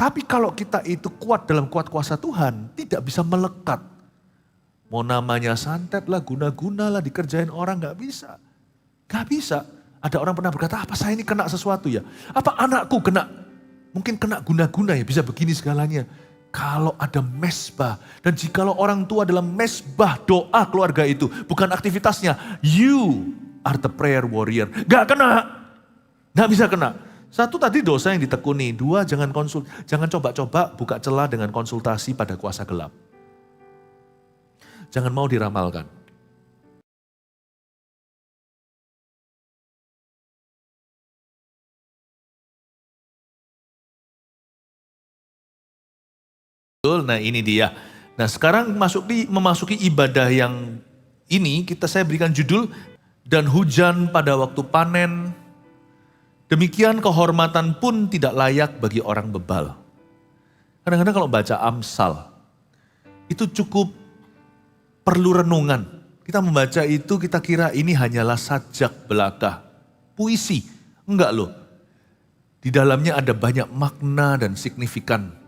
Tapi kalau kita itu kuat dalam kuat kuasa Tuhan, tidak bisa melekat. Mau namanya santet lah, guna-guna lah, dikerjain orang, gak bisa. Gak bisa. Ada orang pernah berkata, apa saya ini kena sesuatu ya? Apa anakku kena? Mungkin kena guna-guna ya, bisa begini segalanya. Kalau ada mesbah, dan jikalau orang tua dalam mesbah doa keluarga itu, bukan aktivitasnya, you are the prayer warrior. Gak kena, gak bisa kena. Satu tadi dosa yang ditekuni, dua jangan coba-coba buka celah dengan konsultasi pada kuasa gelap. Jangan mau diramalkan. Nah ini dia. Nah sekarang memasuki ibadah yang ini saya berikan judul, dan hujan pada waktu panen, demikian kehormatan pun tidak layak bagi orang bebal. Kadang-kadang kalau baca Amsal, itu cukup perlu renungan. Kita membaca itu kita kira ini hanyalah sajak belaka, puisi. Enggak loh. Di dalamnya ada banyak makna dan signifikan.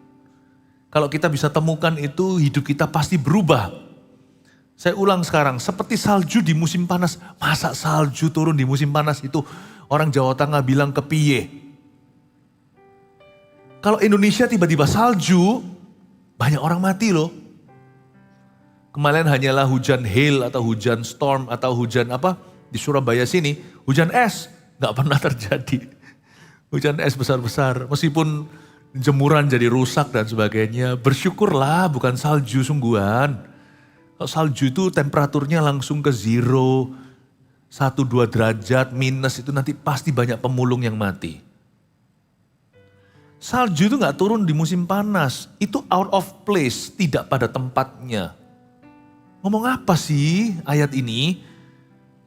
Kalau kita bisa temukan itu, hidup kita pasti berubah. Saya ulang sekarang, seperti salju di musim panas. Masa salju turun di musim panas itu orang Jawa Tengah bilang kepiye. Kalau Indonesia tiba-tiba salju, banyak orang mati loh. Kemarin hanyalah hujan hail atau hujan storm atau hujan apa di Surabaya sini, hujan es. Gak pernah terjadi. Hujan es besar-besar, meskipun jemuran jadi rusak dan sebagainya. Bersyukurlah bukan salju sungguhan. Kalau salju itu temperaturnya langsung ke 0, 1-2 derajat minus itu nanti pasti banyak pemulung yang mati. Salju itu gak turun di musim panas, itu out of place, tidak pada tempatnya. Ngomong apa sih ayat ini?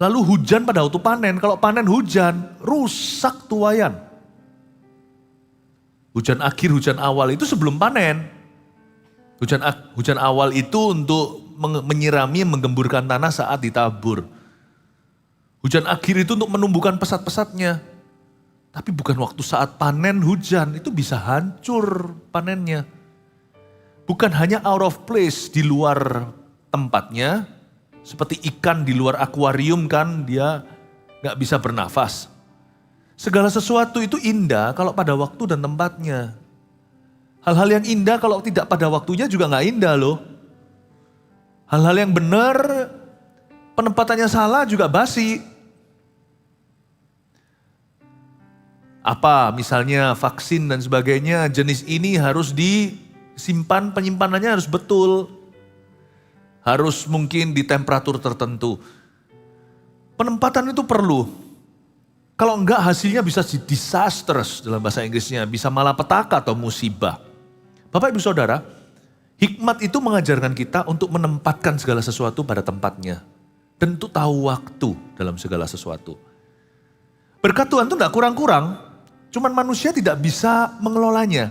Lalu hujan pada waktu panen, kalau panen hujan, rusak tuayan. Hujan akhir, hujan awal itu sebelum panen. Hujan awal itu untuk menyirami, menggemburkan tanah saat ditabur. Hujan akhir itu untuk menumbuhkan pesat-pesatnya. Tapi bukan waktu saat panen hujan, itu bisa hancur panennya. Bukan hanya out of place, di luar tempatnya. Seperti ikan di luar akuarium kan, dia gak bisa bernafas. Segala sesuatu itu indah kalau pada waktu dan tempatnya. Hal-hal yang indah kalau tidak pada waktunya juga gak indah loh. Hal-hal yang benar, penempatannya salah juga basi. Apa misalnya vaksin dan sebagainya, jenis ini harus disimpan, penyimpanannya harus betul. Harus mungkin di temperatur tertentu. Penempatan itu perlu. Kalau enggak hasilnya bisa disastrous dalam bahasa Inggrisnya, bisa malapetaka atau musibah. Bapak Ibu Saudara, hikmat itu mengajarkan kita untuk menempatkan segala sesuatu pada tempatnya. Dan untuk tahu waktu dalam segala sesuatu. Berkat Tuhan itu enggak kurang-kurang, cuman manusia tidak bisa mengelolanya.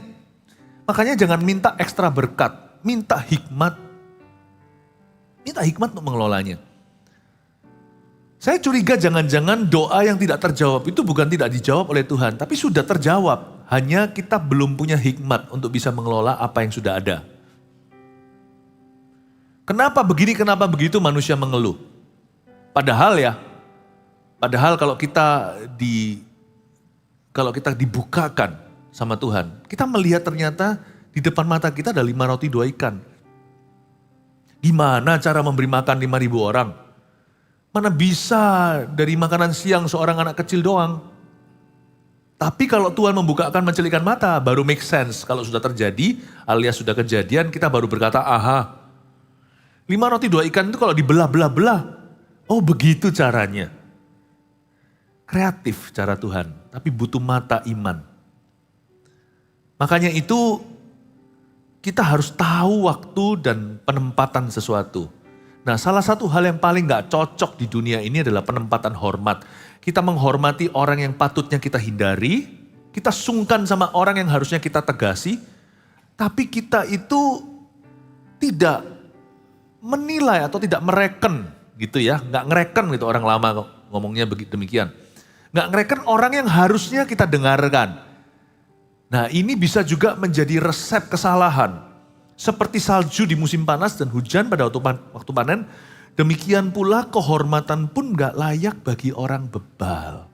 Makanya jangan minta ekstra berkat, minta hikmat. Minta hikmat untuk mengelolanya. Saya curiga jangan-jangan doa yang tidak terjawab itu bukan tidak dijawab oleh Tuhan, tapi sudah terjawab. Hanya kita belum punya hikmat untuk bisa mengelola apa yang sudah ada. Kenapa begini, kenapa begitu manusia mengeluh? Padahal kalau kita dibukakan sama Tuhan, kita melihat ternyata di depan mata kita ada 5 roti 2 ikan. Gimana cara memberi makan 5.000 orang? Mana bisa dari makanan siang seorang anak kecil doang. Tapi kalau Tuhan membukakan mencelikan mata, baru make sense. Kalau sudah terjadi, alias sudah kejadian, kita baru berkata, aha. 5 roti 2 ikan itu kalau dibelah-belah-belah. Oh begitu caranya. Kreatif cara Tuhan, tapi butuh mata iman. Makanya itu kita harus tahu waktu dan penempatan sesuatu. Nah, salah satu hal yang paling gak cocok di dunia ini adalah penempatan hormat. Kita menghormati orang yang patutnya kita hindari, kita sungkan sama orang yang harusnya kita tegasi, tapi kita itu tidak menilai atau tidak mereken gitu ya. Gak ngereken gitu, orang lama ngomongnya demikian. Gak ngereken orang yang harusnya kita dengarkan. Nah, ini bisa juga menjadi resep kesalahan. Seperti salju di musim panas dan hujan pada waktu panen, demikian pula kehormatan pun gak layak bagi orang bebal.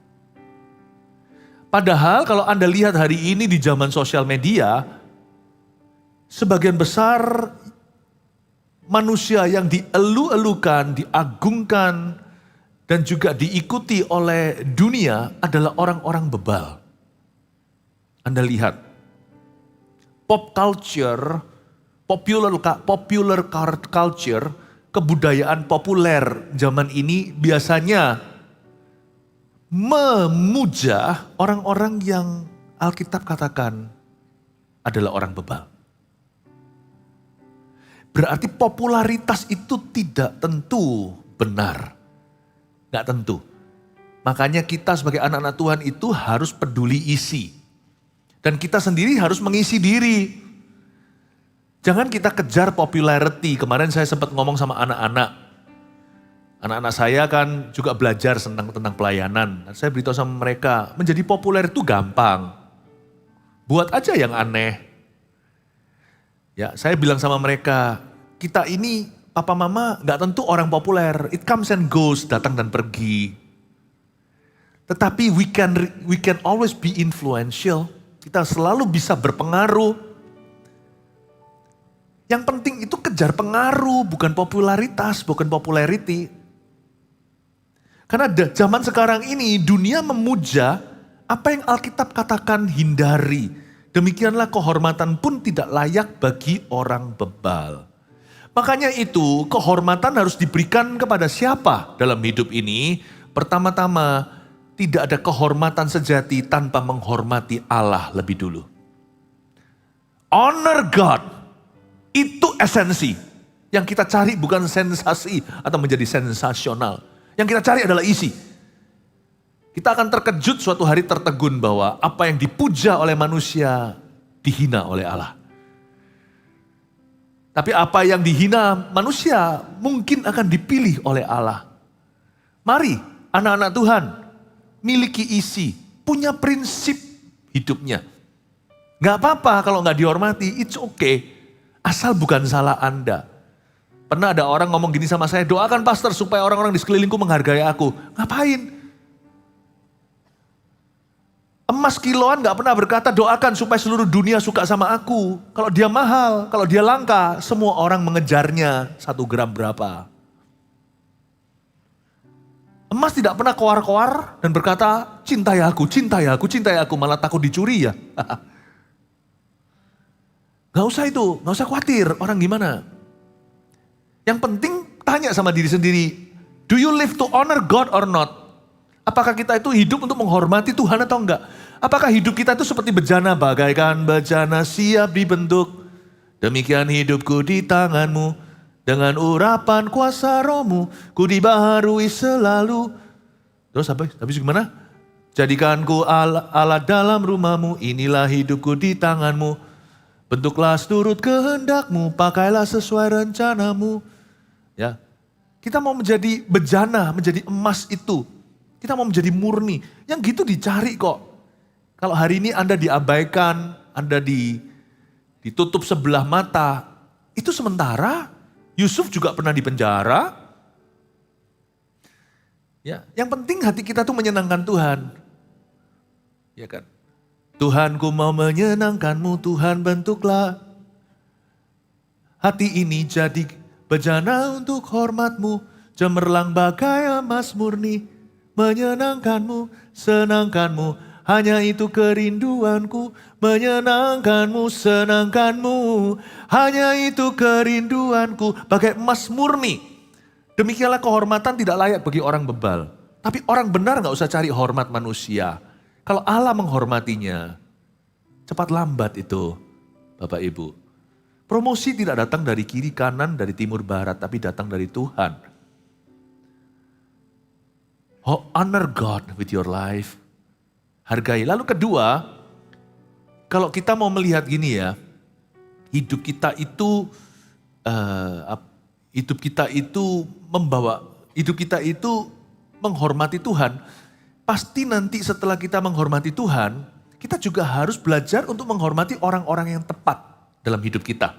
Padahal kalau Anda lihat hari ini di zaman sosial media, sebagian besar manusia yang dielu-elukan, diagungkan, dan juga diikuti oleh dunia adalah orang-orang bebal. Anda lihat, pop culture, popular culture, kebudayaan populer zaman ini biasanya memuja orang-orang yang Alkitab katakan adalah orang bebal. Berarti popularitas itu tidak tentu benar. Gak tentu. Makanya kita sebagai anak-anak Tuhan itu harus peduli isi. Dan kita sendiri harus mengisi diri. Jangan kita kejar popularity. Kemarin saya sempat ngomong sama anak-anak. Anak-anak saya kan juga belajar tentang pelayanan. Dan saya beritahu sama mereka, menjadi populer itu gampang. Buat aja yang aneh. Ya, saya bilang sama mereka, kita ini papa mama gak tentu orang populer. It comes and goes, datang dan pergi. Tetapi we can always be influential. Kita selalu bisa berpengaruh. Yang penting itu kejar pengaruh, bukan popularitas, bukan popularity. Karena zaman sekarang ini dunia memuja apa yang Alkitab katakan hindari. Demikianlah kehormatan pun tidak layak bagi orang bebal. Makanya itu kehormatan harus diberikan kepada siapa dalam hidup ini? Pertama-tama tidak ada kehormatan sejati tanpa menghormati Allah lebih dulu. Honor God, itu esensi. Yang kita cari bukan sensasi atau menjadi sensasional. Yang kita cari adalah isi. Kita akan terkejut suatu hari tertegun bahwa apa yang dipuja oleh manusia dihina oleh Allah. Tapi apa yang dihina manusia mungkin akan dipilih oleh Allah. Mari anak-anak Tuhan miliki isi, punya prinsip hidupnya. Gak apa-apa kalau gak dihormati, it's okay. Asal bukan salah Anda. Pernah ada orang ngomong gini sama saya, doakan pastor supaya orang-orang di sekelilingku menghargai aku. Ngapain? Emas kiloan gak pernah berkata doakan supaya seluruh dunia suka sama aku. Kalau dia mahal, kalau dia langka, semua orang mengejarnya 1 gram berapa. Emas tidak pernah koar-koar dan berkata cintai aku, cintai aku, cintai aku. Malah takut dicuri ya. Gak usah itu, gak usah khawatir orang gimana. Yang penting tanya sama diri sendiri, do you live to honor God or not? Apakah kita itu hidup untuk menghormati Tuhan atau enggak? Apakah hidup kita itu seperti bejana, bagaikan bejana siap dibentuk. Demikian hidupku di tanganmu, dengan urapan kuasa rohmu, ku dibaharui selalu. Terus habis gimana? Jadikanku Allah dalam rumahmu, inilah hidupku di tanganmu. Bentuklah seturut kehendakmu, pakailah sesuai rencanamu. Ya, kita mau menjadi bejana, menjadi emas itu. Kita mau menjadi murni. Yang gitu dicari kok. Kalau hari ini Anda diabaikan, Anda ditutup sebelah mata. Itu sementara. Yusuf juga pernah dipenjara. Ya, yang penting hati kita tuh menyenangkan Tuhan. Ya kan? Tuhanku mau menyenangkanmu, Tuhan bentuklah hati ini jadi bejana untuk hormatmu. Cemerlang bagai emas murni. Menyenangkanmu, senangkanmu, hanya itu kerinduanku. Menyenangkanmu, senangkanmu, hanya itu kerinduanku. Bagai emas murni. Demikianlah kehormatan tidak layak bagi orang bebal. Tapi orang benar gak usah cari hormat manusia. Kalau Allah menghormatinya, cepat lambat itu Bapak Ibu. Promosi tidak datang dari kiri kanan, dari timur barat, tapi datang dari Tuhan. Oh, honor God with your life. Hargai. Lalu kedua, kalau kita mau melihat gini ya, hidup kita itu menghormati Tuhan. Pasti nanti setelah kita menghormati Tuhan, kita juga harus belajar untuk menghormati orang-orang yang tepat dalam hidup kita.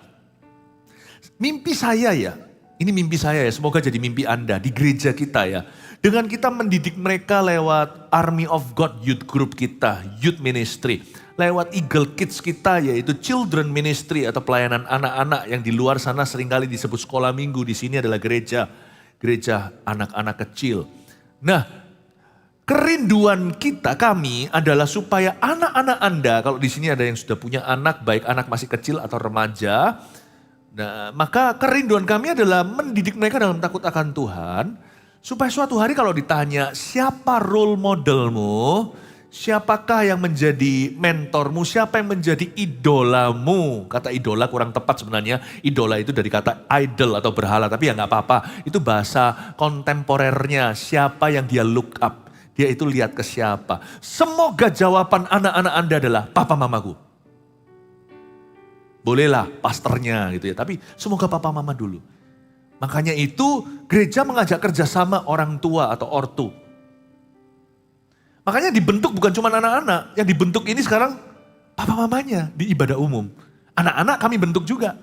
Mimpi saya ya, ini mimpi saya ya, semoga jadi mimpi Anda di gereja kita ya. Dengan kita mendidik mereka lewat Army of God Youth Group kita, Youth Ministry. Lewat Eagle Kids kita yaitu Children Ministry atau pelayanan anak-anak yang di luar sana seringkali disebut sekolah minggu. Di sini adalah gereja anak-anak kecil. Nah, kerinduan kami adalah supaya anak-anak Anda, kalau di sini ada yang sudah punya anak, baik anak masih kecil atau remaja, nah, maka kerinduan kami adalah mendidik mereka dalam takut akan Tuhan, supaya suatu hari kalau ditanya, siapa role modelmu, siapakah yang menjadi mentormu, siapa yang menjadi idolamu. Kata idola kurang tepat sebenarnya, idola itu dari kata idol atau berhala, tapi ya gak apa-apa. Itu bahasa kontemporernya, siapa yang dia look up. Dia itu lihat ke siapa. Semoga jawaban anak-anak Anda adalah papa mamaku. Bolehlah pastornya gitu ya, tapi semoga papa mama dulu. Makanya itu gereja mengajak kerjasama orang tua atau ortu. Makanya dibentuk bukan cuma anak-anak, yang dibentuk ini sekarang papa mamanya di ibadah umum. Anak-anak kami bentuk juga.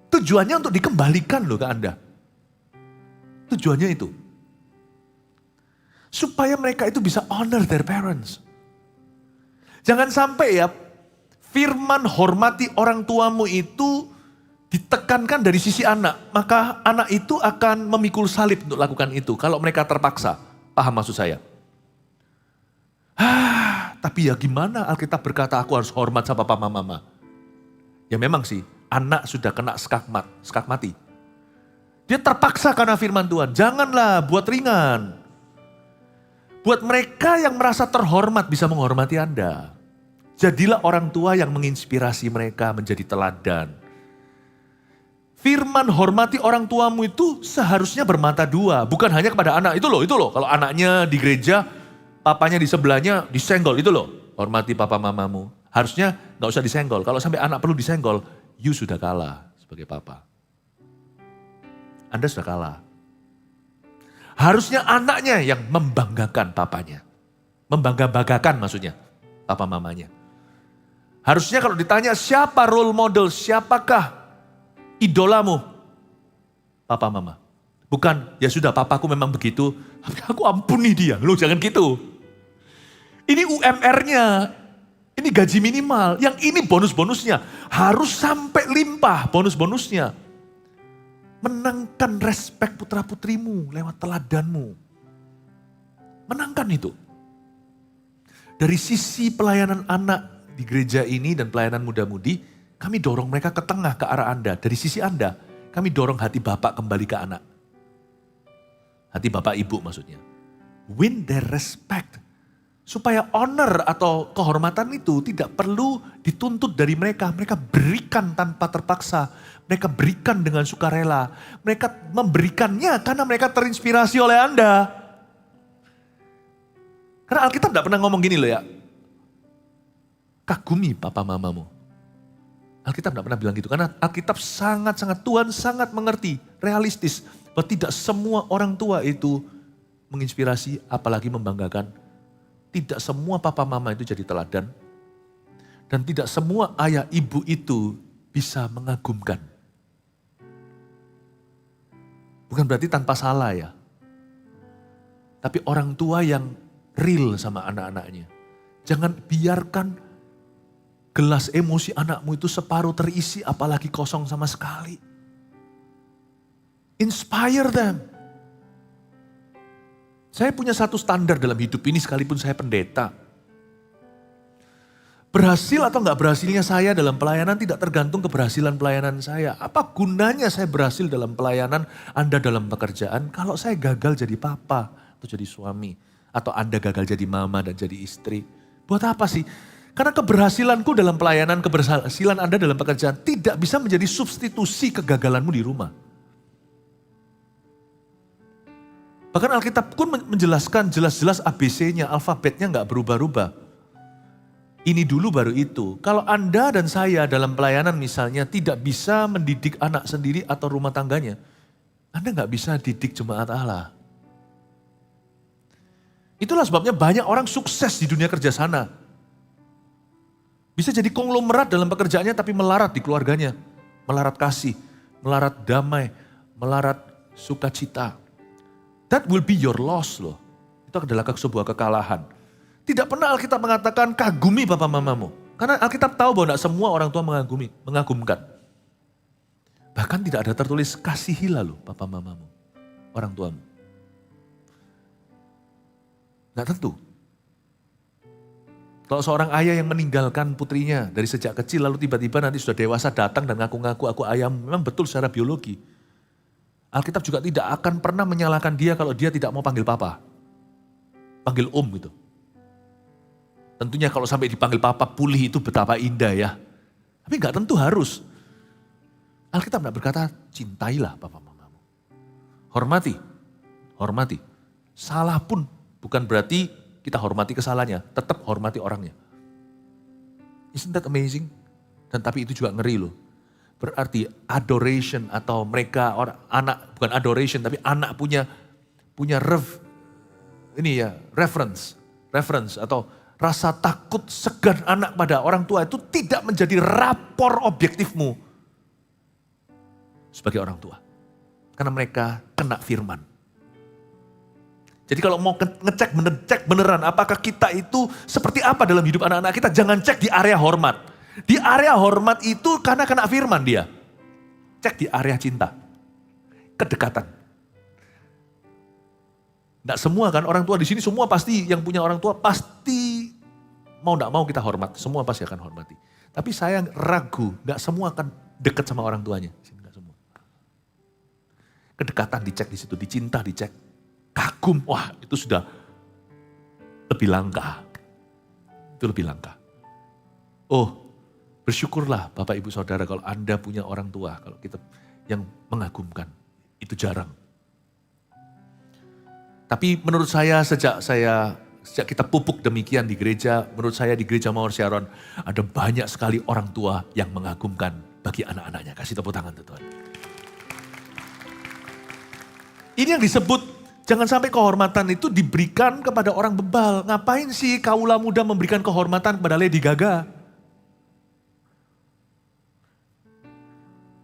Tujuannya untuk dikembalikan loh ke Anda. Tujuannya itu. Supaya mereka itu bisa honor their parents. Jangan sampai ya, firman hormati orang tuamu itu ditekankan dari sisi anak. Maka anak itu akan memikul salib untuk lakukan itu. Kalau mereka terpaksa. Paham maksud saya? Tapi ya gimana Alkitab berkata aku harus hormat sama papa mama. Ya memang sih, anak sudah kena skak mati. Dia terpaksa karena firman Tuhan. Janganlah buat ringan. Buat mereka yang merasa terhormat bisa menghormati Anda. Jadilah orang tua yang menginspirasi mereka menjadi teladan. Firman hormati orang tuamu itu seharusnya bermata dua. Bukan hanya kepada anak, itu loh. Kalau anaknya di gereja, papanya di sebelahnya disenggol, itu loh. Hormati papa mamamu. Harusnya gak usah disenggol. Kalau sampai anak perlu disenggol, you sudah kalah sebagai papa. Anda sudah kalah. Harusnya anaknya yang membanggakan papanya. Membangga-banggakan maksudnya papa mamanya. Harusnya kalau ditanya siapa role model, siapakah idolamu? Papa mama. Bukan, ya sudah papaku memang begitu, tapi aku ampuni dia. Loh jangan gitu. Ini UMR-nya, ini gaji minimal, yang ini bonus-bonusnya. Harus sampai limpah bonus-bonusnya. Menangkan respek putra-putrimu lewat teladanmu. Menangkan itu. Dari sisi pelayanan anak di gereja ini dan pelayanan muda-mudi, kami dorong mereka ke tengah, ke arah Anda. Dari sisi Anda, kami dorong hati Bapak kembali ke anak. Hati Bapak Ibu maksudnya. Win their respect. Supaya honor atau kehormatan itu tidak perlu dituntut dari mereka. Mereka berikan tanpa terpaksa. Mereka berikan dengan sukarela. Mereka memberikannya karena mereka terinspirasi oleh Anda. Karena Alkitab tidak pernah ngomong gini loh ya. Kagumi papa mamamu. Alkitab tidak pernah bilang gitu. Karena Alkitab sangat-sangat, Tuhan sangat mengerti, realistis. Bahwa tidak semua orang tua itu menginspirasi apalagi membanggakan. Tidak semua papa mama itu jadi teladan. Dan tidak semua ayah ibu itu bisa mengagumkan. Bukan berarti tanpa salah ya. Tapi orang tua yang real sama anak-anaknya. Jangan biarkan gelas emosi anakmu itu separuh terisi apalagi kosong sama sekali. Inspire them. Saya punya satu standar dalam hidup ini sekalipun saya pendeta. Berhasil atau enggak berhasilnya saya dalam pelayanan tidak tergantung keberhasilan pelayanan saya. Apa gunanya saya berhasil dalam pelayanan, Anda dalam pekerjaan, kalau saya gagal jadi papa atau jadi suami. Atau Anda gagal jadi mama dan jadi istri. Buat apa sih? Karena keberhasilanku dalam pelayanan, keberhasilan Anda dalam pekerjaan tidak bisa menjadi substitusi kegagalanmu di rumah. Bahkan Alkitab pun menjelaskan jelas-jelas ABC-nya, alfabetnya nggak berubah-ubah. Ini dulu baru itu. Kalau Anda dan saya dalam pelayanan misalnya tidak bisa mendidik anak sendiri atau rumah tangganya, Anda nggak bisa didik jemaat Allah. Itulah sebabnya banyak orang sukses di dunia kerja sana. Bisa jadi konglomerat dalam pekerjaannya tapi melarat di keluarganya. Melarat kasih, melarat damai, melarat sukacita. That will be your loss loh. Itu adalah sebuah kekalahan. Tidak pernah Alkitab mengatakan kagumi papa mamamu. Karena Alkitab tahu bahwa tidak semua orang tua mengagumkan. Bahkan tidak ada tertulis kasihilah loh papa mamamu, orang tuamu. Tidak tentu. Kalau seorang ayah yang meninggalkan putrinya dari sejak kecil lalu tiba-tiba nanti sudah dewasa datang dan ngaku-ngaku aku ayam, memang betul secara biologi. Alkitab juga tidak akan pernah menyalahkan dia kalau dia tidak mau panggil papa. Panggil gitu. Tentunya kalau sampai dipanggil papa pulih itu betapa indah ya. Tapi nggak tentu harus. Alkitab tidak berkata cintailah papa mamamu. Hormati, hormati. Salah pun bukan berarti kita hormati kesalahannya, tetap hormati orangnya. Isn't that amazing? Dan tapi itu juga ngeri loh. Berarti adoration atau mereka anak bukan adoration tapi anak punya reference atau rasa takut segan anak pada orang tua itu tidak menjadi rapor objektifmu sebagai orang tua. Karena mereka kena firman. Jadi kalau mau cek beneran apakah kita itu seperti apa dalam hidup anak-anak kita, jangan cek di area hormat. Di area hormat itu karena kena firman dia. Cek di area cinta. Kedekatan. Tidak semua kan orang tua di sini semua pasti yang punya orang tua pasti mau tidak mau kita hormat. Semua pasti akan hormati. Tapi saya ragu, tidak semua akan dekat sama orang tuanya. Tidak semua. Kedekatan dicek di situ, dicinta dicek. Kagum, wah itu sudah lebih langka. Itu lebih langka. Oh, bersyukurlah Bapak Ibu Saudara kalau Anda punya orang tua, kalau kita yang mengagumkan. Itu jarang. Tapi menurut saya sejak kita pupuk demikian di gereja, menurut saya di gereja Mawar Sharon ada banyak sekali orang tua yang mengagumkan bagi anak-anaknya. Kasih tepuk tangan Tuhan. Ini yang disebut jangan sampai kehormatan itu diberikan kepada orang bebal. Ngapain sih kaula muda memberikan kehormatan kepada Lady Gaga?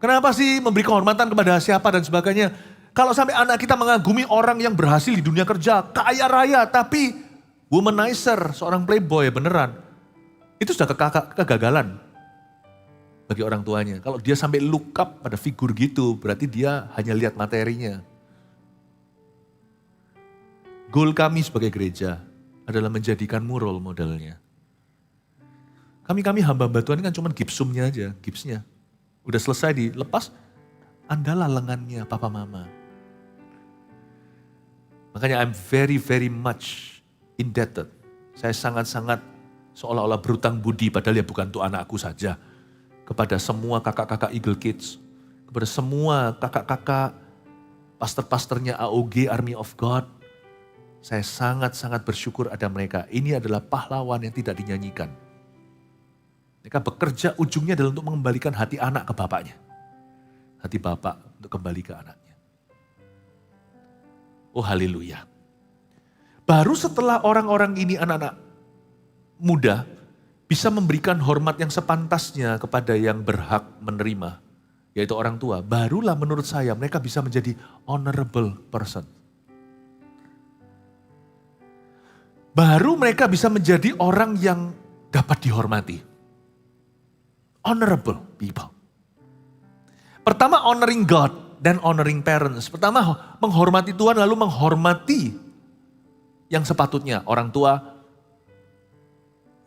Kenapa sih memberi kehormatan kepada siapa dan sebagainya? Kalau sampai anak kita mengagumi orang yang berhasil di dunia kerja, kaya raya, tapi womanizer, seorang playboy beneran. Itu sudah kegagalan bagi orang tuanya. Kalau dia sampai look up pada figur gitu, berarti dia hanya lihat materinya. Goal kami sebagai gereja adalah menjadikanmu role modelnya. Kami hamba-hamba Tuhan kan cuma gipsumnya aja, gipsnya. Udah selesai dilepas, andalah lengannya papa mama. Makanya I'm very very much indebted. Saya sangat-sangat seolah-olah berutang budi padahal ya bukan untuk anakku saja. Kepada semua kakak-kakak Eagle Kids. Kepada semua kakak-kakak pastor-pastornya AOG Army of God. Saya sangat-sangat bersyukur ada mereka. Ini adalah pahlawan yang tidak dinyanyikan. Mereka bekerja ujungnya adalah untuk mengembalikan hati anak ke bapaknya. Hati bapak untuk kembali ke anaknya. Oh haleluya. Baru setelah orang-orang ini anak-anak muda bisa memberikan hormat yang sepantasnya kepada yang berhak menerima. Yaitu orang tua. Barulah menurut saya mereka bisa menjadi honorable person. Baru mereka bisa menjadi orang yang dapat dihormati. Honorable people. Pertama honoring God dan honoring parents. Pertama menghormati Tuhan lalu menghormati yang sepatutnya. Orang tua,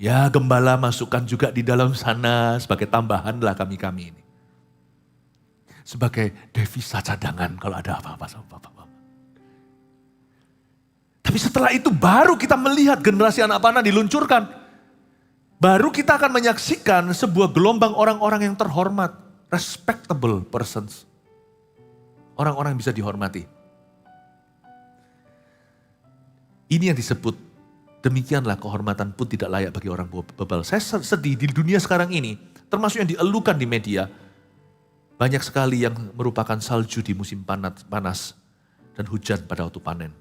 ya gembala masukkan juga di dalam sana sebagai tambahan lah kami-kami ini. Sebagai devisa cadangan kalau ada apa-apa sama bapak. Tapi setelah itu baru kita melihat generasi anak panah diluncurkan. Baru kita akan menyaksikan sebuah gelombang orang-orang yang terhormat. Respectable persons. Orang-orang yang bisa dihormati. Ini yang disebut, demikianlah kehormatan pun tidak layak bagi orang bebal. Saya sedih di dunia sekarang ini, termasuk yang dielukan di media. Banyak sekali yang merupakan salju di musim panas dan hujan pada waktu panen.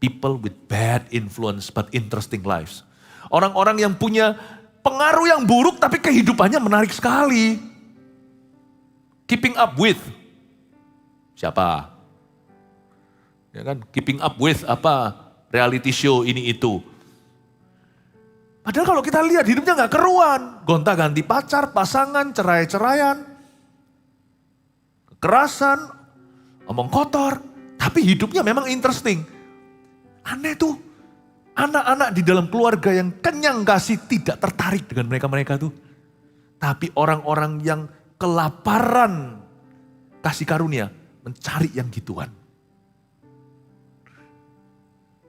People with bad influence but interesting lives. Orang-orang yang punya Pengaruh yang buruk tapi kehidupannya menarik sekali. Keeping up with. Siapa? Ya kan? Keeping up with apa? Reality show ini itu. Padahal kalau kita lihat hidupnya gak keruan. Gonta-ganti pacar, pasangan, cerai-ceraian. Kekerasan, omong kotor. Tapi hidupnya memang interesting. Aneh tuh. Anak-anak di dalam keluarga yang kenyang kasih tidak tertarik dengan mereka-mereka tuh. Tapi orang-orang yang kelaparan kasih karunia mencari yang gituan.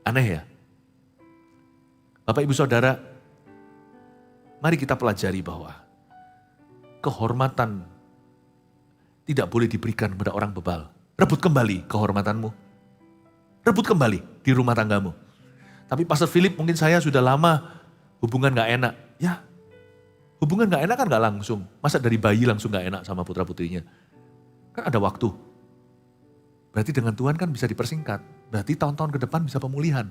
Aneh ya? Bapak Ibu Saudara, mari kita pelajari bahwa kehormatan tidak boleh diberikan kepada orang bebal. Rebut kembali kehormatanmu. Rebut kembali di rumah tanggamu. Tapi Pastor Philip mungkin saya sudah lama hubungan gak enak. Ya, hubungan gak enak kan gak langsung. Masa dari bayi langsung gak enak sama putra-putrinya. Kan ada waktu. Berarti dengan Tuhan kan bisa dipersingkat. Berarti tahun-tahun ke depan bisa pemulihan.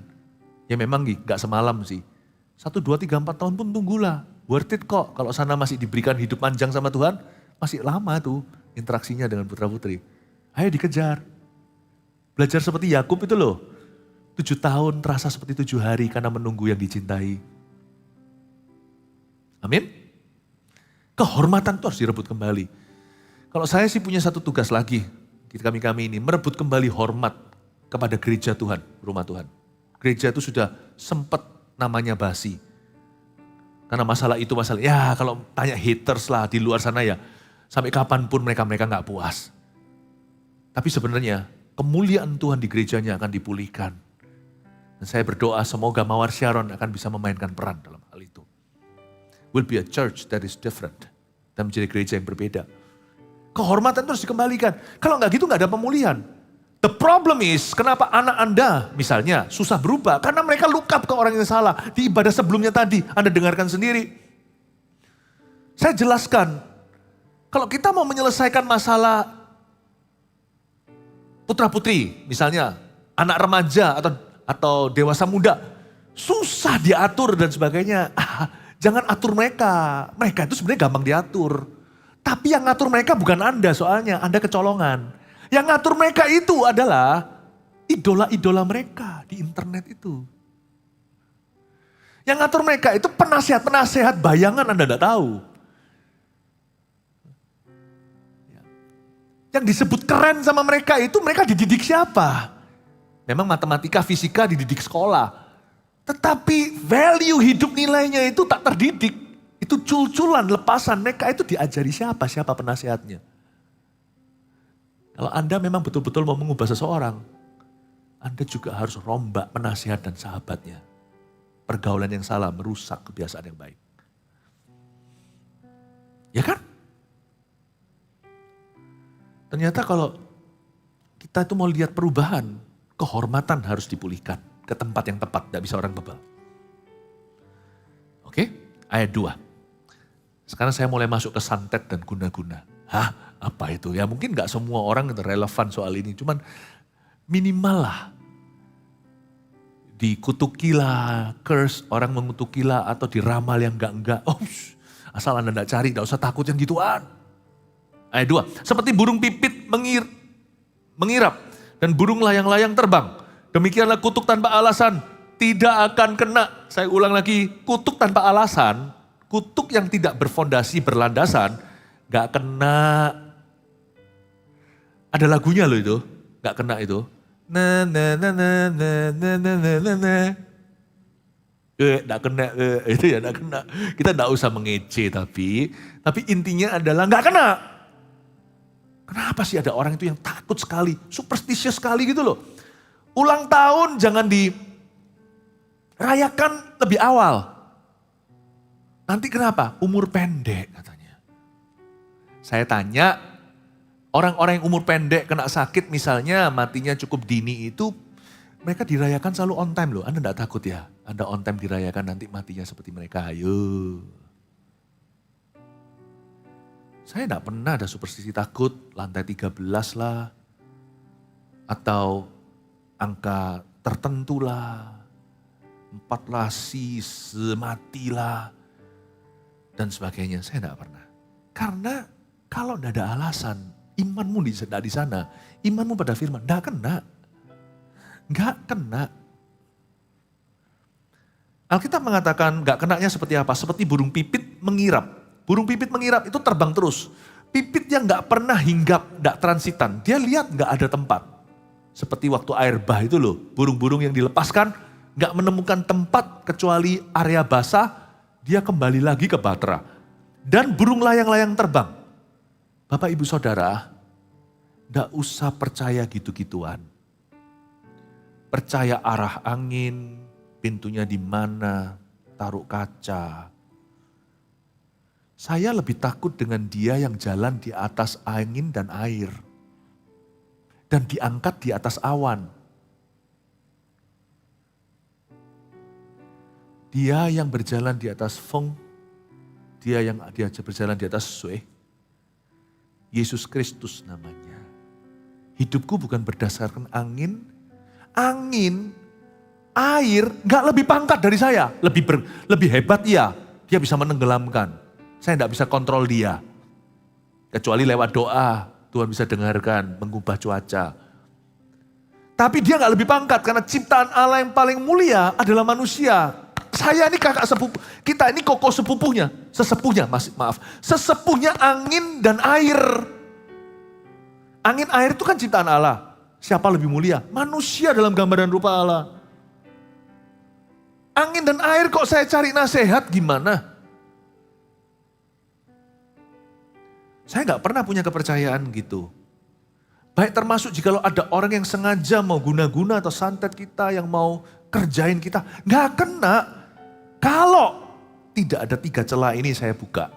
Ya memang gak semalam sih. 1, 2, 3, 4 tahun pun tunggulah. Worth it kok kalau sana masih diberikan hidup panjang sama Tuhan. Masih lama tuh interaksinya dengan putra-putri. Ayo dikejar. Belajar seperti Yakub itu loh. 7 tahun terasa seperti 7 hari karena menunggu yang dicintai. Amin. Kehormatan itu harus direbut kembali. Kalau saya sih punya satu tugas lagi. Kami ini merebut kembali hormat kepada gereja Tuhan, rumah Tuhan. Gereja itu sudah sempat namanya basi. Karena masalah itu masalah, ya kalau tanya haters lah di luar sana ya. Sampai kapanpun mereka gak puas. Tapi sebenarnya kemuliaan Tuhan di gerejanya akan dipulihkan. Dan saya berdoa semoga Mawar Sharon akan bisa memainkan peran dalam hal itu. Will be a church that is different. Dan menjadi gereja yang berbeda. Kehormatan terus dikembalikan. Kalau nggak gitu nggak ada pemulihan. The problem is kenapa anak Anda misalnya susah berubah. Karena mereka look up ke orang yang salah. Di ibadah sebelumnya tadi Anda dengarkan sendiri. Saya jelaskan. Kalau kita mau menyelesaikan masalah putra-putri misalnya. Anak remaja atau dewasa muda, susah diatur dan sebagainya. Jangan atur mereka. Mereka itu sebenarnya gampang diatur. Tapi yang ngatur mereka bukan Anda soalnya, Anda kecolongan. Yang ngatur mereka itu adalah idola-idola mereka di internet itu. Yang ngatur mereka itu penasihat-penasihat bayangan Anda tidak tahu. Yang disebut keren sama mereka itu mereka dididik siapa? Memang matematika, fisika dididik sekolah. Tetapi value hidup nilainya itu tak terdidik. Itu cul-culan, lepasan. Mereka itu diajari siapa? Siapa penasihatnya? Kalau Anda memang betul-betul mau mengubah seseorang, Anda juga harus rombak penasihat dan sahabatnya. Pergaulan yang salah merusak kebiasaan yang baik. Ya kan? Ternyata kalau kita itu mau lihat perubahan, kehormatan harus dipulihkan ke tempat yang tepat, tidak bisa orang bebal. Oke, ayat 2. Sekarang saya mulai masuk ke santet dan guna-guna. Hah, apa itu? Ya mungkin gak semua orang relevan soal ini, cuman minimal lah. Dikutukilah, curse, orang mengutukilah atau diramal yang enggak. Oh, asal Anda gak cari, gak usah takut yang gituan. Ayat 2, seperti burung pipit mengirap. Dan burung layang-layang terbang. Demikianlah kutuk tanpa alasan tidak akan kena. Saya ulang lagi, kutuk tanpa alasan, kutuk yang tidak berfondasi, berlandasan, gak kena. Ada lagunya loh itu, gak kena itu. Na na na na na na na na na na. Gak kena, itu ya gak kena. Kita gak usah mengece tapi intinya adalah gak kena. Kenapa sih ada orang itu yang takut sekali, superstitious sekali gitu loh. Ulang tahun jangan dirayakan lebih awal. Nanti kenapa? Umur pendek katanya. Saya tanya, orang-orang yang umur pendek kena sakit misalnya matinya cukup dini itu, mereka dirayakan selalu on time loh. Anda enggak takut ya? Anda on time dirayakan nanti matinya seperti mereka, ayo. Saya enggak pernah ada superstisi takut, lantai 13 lah. Atau angka tertentu lah. 4 lah, sis, matilah. dan sebagainya. Saya tidak pernah. Karena kalau tidak ada alasan, imanmu di sana, imanmu pada firman, tidak kena. Nggak kena. Alkitab mengatakan nggak kenanya seperti apa? Seperti burung pipit mengirap. Burung pipit mengirap itu terbang terus. Pipit yang nggak pernah hinggap, nggak transitan. Dia lihat nggak ada tempat. Seperti waktu air bah itu loh. Burung-burung yang dilepaskan nggak menemukan tempat kecuali area basah. Dia kembali lagi ke Batra. Dan burung layang-layang terbang. Bapak ibu saudara, nggak usah percaya gitu-gituan. Percaya arah angin, pintunya di mana, taruh kaca. Saya lebih takut dengan dia yang jalan di atas angin dan air. Dan diangkat di atas awan. Dia yang berjalan di atas Feng, dia berjalan di atas Sui. Yesus Kristus namanya. Hidupku bukan berdasarkan angin, air gak lebih pangkat dari saya. Lebih hebat iya, dia bisa menenggelamkan. Saya tidak bisa kontrol dia. Kecuali lewat doa, Tuhan bisa dengarkan, mengubah cuaca. Tapi dia gak lebih pangkat karena ciptaan Allah yang paling mulia adalah manusia. Saya ini kakak sepupu, kita ini koko sepupunya, sesepuhnya angin dan air. Angin air itu kan ciptaan Allah. Siapa lebih mulia? Manusia dalam gambar dan rupa Allah. Angin dan air kok saya cari nasihat gimana? Saya gak pernah punya kepercayaan gitu. Baik termasuk jikalau ada orang yang sengaja mau guna-guna atau santet kita yang mau kerjain kita. Gak kena. Kalau tidak ada 3 celah ini saya buka.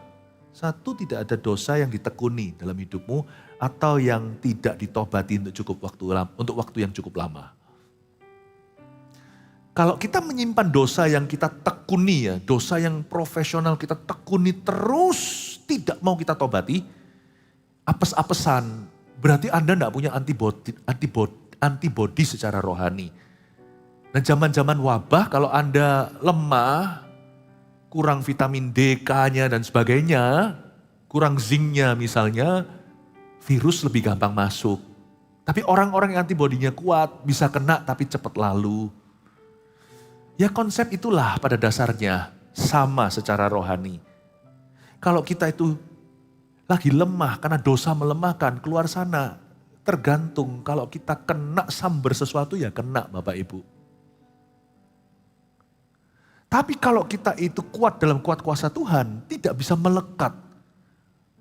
1, tidak ada dosa yang ditekuni dalam hidupmu atau yang tidak ditobati untuk waktu yang cukup lama. Kalau kita menyimpan dosa yang kita tekuni ya, dosa yang profesional kita tekuni terus tidak mau kita tobati, apes-apesan, berarti Anda tidak punya antibody secara rohani. Nah zaman-zaman wabah kalau Anda lemah, kurang vitamin D, K-nya dan sebagainya, kurang zinc-nya misalnya, virus lebih gampang masuk. Tapi orang-orang yang antibodinya kuat bisa kena tapi cepat lalu. Ya konsep itulah pada dasarnya sama secara rohani. Kalau kita itu lagi lemah karena dosa melemahkan, keluar sana. Tergantung kalau kita kena sambar sesuatu ya kena Bapak Ibu. Tapi kalau kita itu kuat dalam kuat kuasa Tuhan, tidak bisa melekat.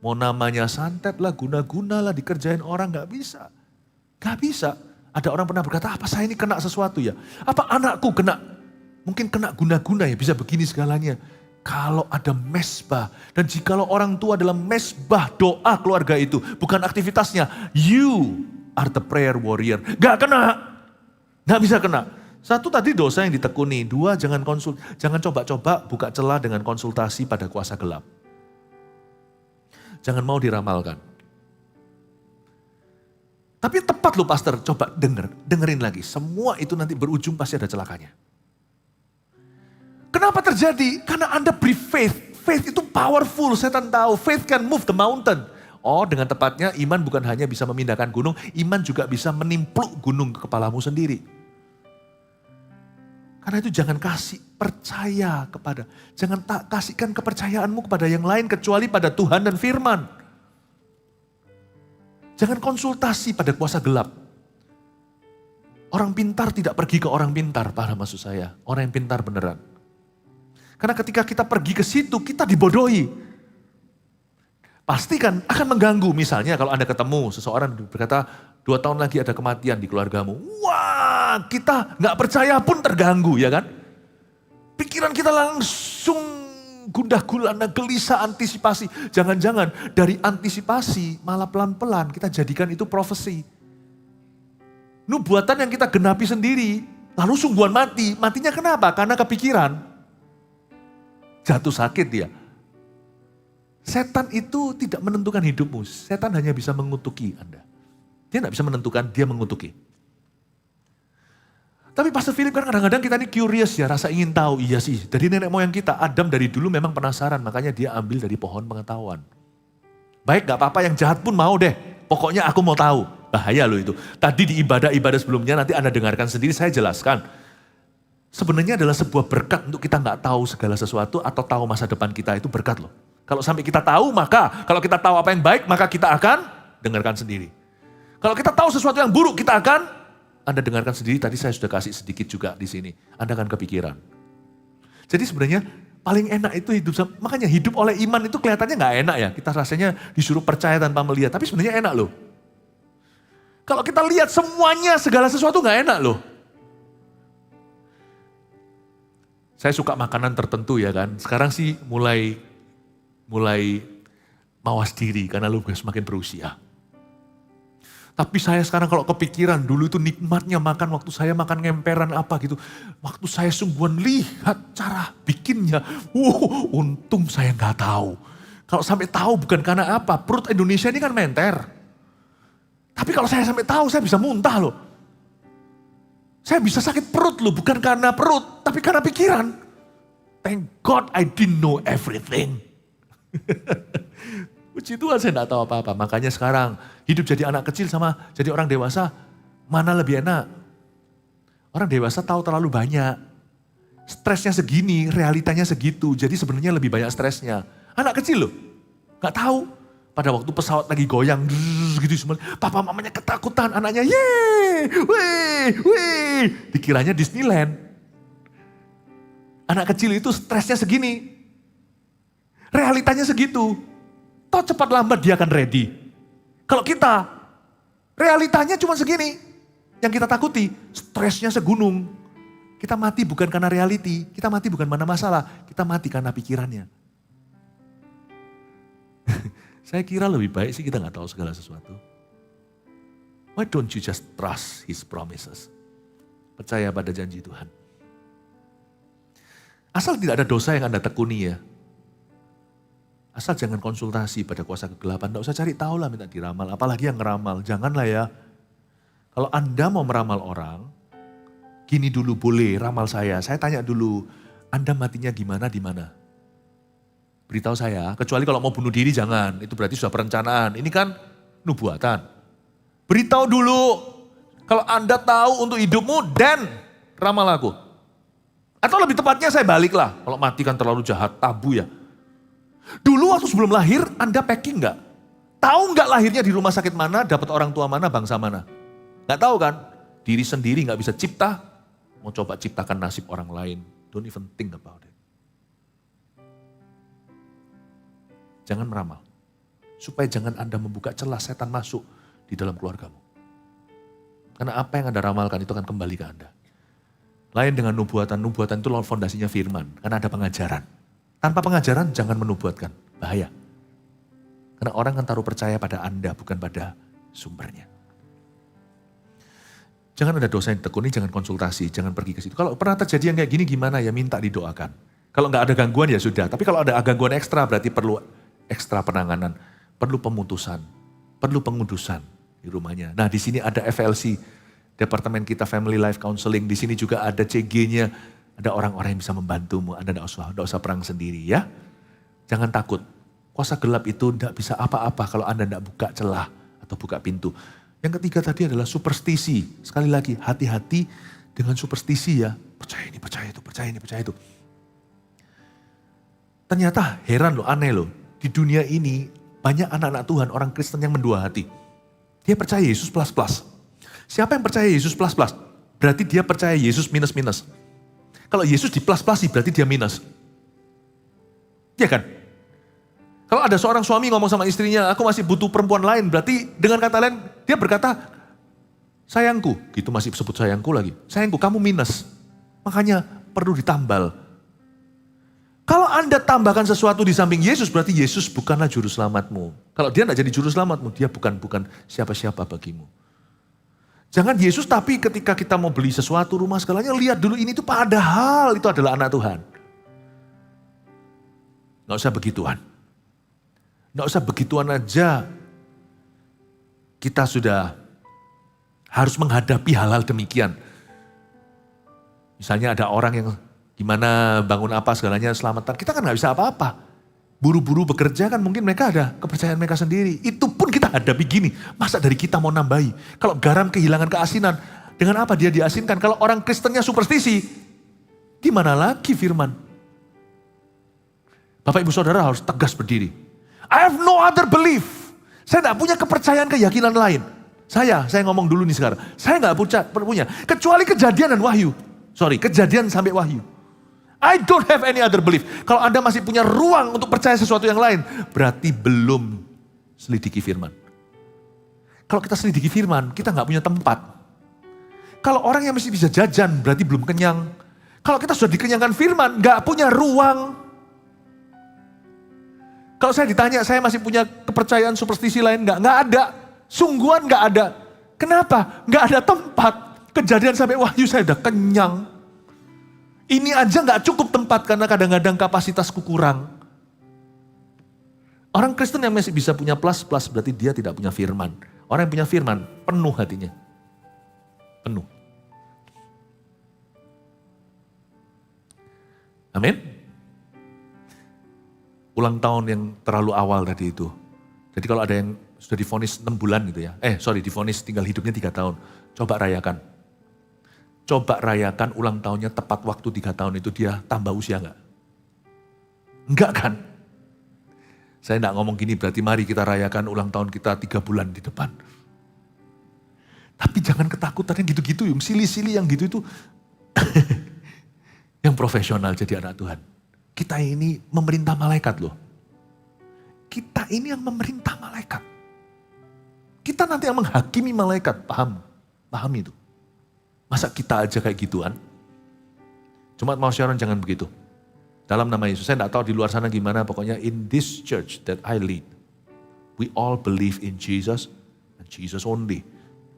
Mau namanya santet lah, guna-guna lah, dikerjain orang gak bisa. Gak bisa. Ada orang pernah berkata, apa saya ini kena sesuatu ya? Apa anakku kena? Mungkin kena guna-guna ya, bisa begini segalanya. Kalau ada mesbah, dan jikalau orang tua dalam mesbah doa keluarga itu, bukan aktivitasnya, you are the prayer warrior. Gak kena, gak bisa kena. 1 tadi dosa yang ditekuni, 2 jangan coba-coba buka celah dengan konsultasi pada kuasa gelap. Jangan mau diramalkan. Tapi tepat loh pastor, coba dengerin lagi. Semua itu nanti berujung pasti ada celakanya. Kenapa terjadi? Karena Anda beri faith. Faith itu powerful, setan tahu. Faith can move the mountain. Oh dengan tepatnya iman bukan hanya bisa memindahkan gunung, iman juga bisa menimpluk gunung ke kepalamu sendiri. Karena itu jangan jangan kasihkan kepercayaanmu kepada yang lain kecuali pada Tuhan dan firman. Jangan konsultasi pada kuasa gelap. Orang pintar tidak pergi ke orang pintar, paham maksud saya. Orang yang pintar beneran. Karena ketika kita pergi ke situ, kita dibodohi. Pasti kan akan mengganggu. Misalnya kalau Anda ketemu seseorang berkata, 2 tahun lagi ada kematian di keluargamu. Wah, kita gak percaya pun terganggu ya kan. Pikiran kita langsung gundah gulana, gelisah, antisipasi. Jangan-jangan dari antisipasi malah pelan-pelan kita jadikan itu profesi. Nubuatan yang kita genapi sendiri, lalu sungguhan mati. Matinya kenapa? Karena kepikiran. Jatuh sakit dia. Setan itu tidak menentukan hidupmu. Setan hanya bisa mengutuki Anda. Dia tidak bisa menentukan, dia mengutuki. Tapi Pastor Philip kan kadang-kadang kita ini curious ya, rasa ingin tahu. Iya sih, dari nenek moyang kita, Adam dari dulu memang penasaran, makanya dia ambil dari pohon pengetahuan. Baik, gak apa-apa, yang jahat pun mau deh. Pokoknya aku mau tahu. Bahaya loh itu. Tadi di ibadah-ibadah sebelumnya, nanti Anda dengarkan sendiri, saya jelaskan. Sebenarnya adalah sebuah berkat untuk kita gak tahu segala sesuatu atau tahu masa depan kita, itu berkat loh. Kalau sampai kita tahu, maka kalau kita tahu apa yang baik, maka kita akan dengarkan sendiri. Kalau kita tahu sesuatu yang buruk, kita akan, Anda dengarkan sendiri, tadi saya sudah kasih sedikit juga di sini. Anda akan kepikiran. Jadi sebenarnya paling enak itu hidup, makanya hidup oleh iman itu kelihatannya gak enak ya. Kita rasanya disuruh percaya tanpa melihat, tapi sebenarnya enak loh. Kalau kita lihat semuanya, segala sesuatu gak enak loh. Saya suka makanan tertentu ya kan. Sekarang sih mulai mawas diri karena lu semakin berusia. Tapi saya sekarang kalau kepikiran dulu itu nikmatnya makan waktu saya makan ngemperan apa gitu. Waktu saya sungguhan lihat cara bikinnya. Untung saya gak tahu. Kalau sampai tahu bukan karena apa. Perut Indonesia ini kan menter. Tapi kalau saya sampai tahu, saya bisa muntah loh. Saya bisa sakit perut loh, bukan karena perut, tapi karena pikiran. Thank God I didn't know everything. Puji Tuhan saya tidak tahu apa-apa. Makanya sekarang hidup jadi anak kecil sama jadi orang dewasa, mana lebih enak? Orang dewasa tahu terlalu banyak. Stresnya segini, realitanya segitu. Jadi sebenarnya lebih banyak stresnya. Anak kecil loh, gak tahu. Pada waktu pesawat lagi goyang, gitu semua, papa mamanya ketakutan, anaknya yeay, wih, dikiranya Disneyland. Anak kecil itu stresnya segini, realitanya segitu. Toh cepat lambat dia akan ready. Kalau kita, realitanya cuma segini, yang kita takuti, stresnya segunung. Kita mati bukan karena reality, kita mati bukan karena masalah, kita mati karena pikirannya. Saya kira lebih baik sih kita gak tahu segala sesuatu. Why don't you just trust His promises? Percaya pada janji Tuhan. Asal tidak ada dosa yang Anda tekuni ya. Asal jangan konsultasi pada kuasa kegelapan. Tidak usah cari tahu lah minta diramal. Apalagi yang ngeramal. Janganlah ya. Kalau Anda mau meramal orang, gini dulu boleh ramal saya. Saya tanya dulu, Anda matinya gimana di mana? Beritahu saya, kecuali kalau mau bunuh diri jangan. Itu berarti sudah perencanaan. Ini kan nubuatan. Beritahu dulu, kalau Anda tahu untuk hidupmu, dan ramal aku. Atau lebih tepatnya saya baliklah. Kalau mati kan terlalu jahat, tabu ya. Dulu waktu sebelum lahir, Anda packing nggak? Tahu nggak lahirnya di rumah sakit mana, dapat orang tua mana, bangsa mana? Nggak tahu kan? Diri sendiri nggak bisa cipta, mau coba ciptakan nasib orang lain. Don't even think about it. Jangan meramal. Supaya jangan Anda membuka celah setan masuk di dalam keluargamu. Karena apa yang Anda ramalkan itu akan kembali ke Anda. Lain dengan nubuatan. Nubuatan itu fondasinya firman. Karena ada pengajaran. Tanpa pengajaran jangan menubuatkan. Bahaya. Karena orang akan taruh percaya pada Anda bukan pada sumbernya. Jangan ada dosa yang ditekuni, jangan konsultasi, jangan pergi ke situ. Kalau pernah terjadi yang kayak gini gimana ya minta didoakan. Kalau nggak ada gangguan ya sudah. Tapi kalau ada gangguan ekstra berarti perlu ekstra penanganan, perlu pemutusan, perlu pengudusan di rumahnya. Nah di sini ada FLC, Departemen kita Family Life Counseling. Di sini juga ada CG-nya, ada orang-orang yang bisa membantumu. Anda tidak usah perang sendiri ya. Jangan takut, kuasa gelap itu tidak bisa apa-apa kalau Anda tidak buka celah atau buka pintu. Yang ketiga tadi adalah superstisi. Sekali lagi, hati-hati dengan superstisi ya. Percaya ini, percaya itu, percaya ini, percaya itu. Ternyata heran loh, aneh loh. Di dunia ini banyak anak-anak Tuhan, orang Kristen yang mendua hati. Dia percaya Yesus plus-plus. Siapa yang percaya Yesus plus-plus? Berarti dia percaya Yesus minus-minus. Kalau Yesus di plus-plusi berarti dia minus. Iya kan? Kalau ada seorang suami ngomong sama istrinya, aku masih butuh perempuan lain. Berarti dengan kata lain, dia berkata, sayangku. Gitu masih sebut sayangku lagi. Sayangku, kamu minus. Makanya perlu ditambal. Kalau Anda tambahkan sesuatu di samping Yesus, berarti Yesus bukanlah juru selamatmu. Kalau dia tidak jadi juru selamatmu, dia bukan siapa-siapa bagimu. Jangan Yesus tapi ketika kita mau beli sesuatu, rumah segalanya, lihat dulu ini tuh padahal itu adalah anak Tuhan. Nggak usah begituan. Nggak usah begituan aja. Kita sudah harus menghadapi hal-hal demikian. Misalnya ada orang yang gimana bangun apa segalanya selamatan. Kita kan gak bisa apa-apa. Buru-buru bekerja kan mungkin mereka ada kepercayaan mereka sendiri. Itu pun kita hadapi gini. Masa dari kita mau nambahi? Kalau garam kehilangan keasinan, dengan apa dia diasinkan? Kalau orang Kristennya superstisi, gimana lagi firman? Bapak ibu saudara harus tegas berdiri. I have no other belief. Saya gak punya kepercayaan keyakinan lain. Saya ngomong dulu nih sekarang. Saya gak punya. Kecuali kejadian dan wahyu. Kejadian sampai wahyu. I don't have any other belief. Kalau Anda masih punya ruang untuk percaya sesuatu yang lain, berarti belum selidiki firman. Kalau kita selidiki firman, kita nggak punya tempat. Kalau orang yang masih bisa jajan, berarti belum kenyang. Kalau kita sudah dikenyangkan firman, nggak punya ruang. Kalau saya ditanya, saya masih punya kepercayaan superstisi lain? Nggak ada. Sungguhan nggak ada. Kenapa? Nggak ada tempat. Kejadian sampai wahyu saya udah kenyang. Ini aja gak cukup tempat karena kadang-kadang kapasitasku kurang. Orang Kristen yang masih bisa punya plus berarti dia tidak punya firman. Orang yang punya firman penuh hatinya. Penuh. Amin. Ulang tahun yang terlalu awal tadi itu. Jadi kalau ada yang sudah divonis 6 bulan gitu ya. Divonis tinggal hidupnya 3 tahun. Coba rayakan. Coba rayakan ulang tahunnya tepat waktu 3 tahun itu dia tambah usia enggak? Enggak kan? Saya enggak ngomong gini berarti mari kita rayakan ulang tahun kita 3 bulan di depan. Tapi jangan ketakutan yang gitu-gitu, yang silih-silih yang gitu itu. Yang profesional jadi anak Tuhan. Kita ini memerintah malaikat loh. Kita ini yang memerintah malaikat. Kita nanti yang menghakimi malaikat, paham? Paham itu. Masa kita aja kayak gituan? Cuma mau Sharon jangan begitu. Dalam nama Yesus, saya enggak tahu di luar sana gimana, pokoknya in this church that I lead, we all believe in Jesus and Jesus only.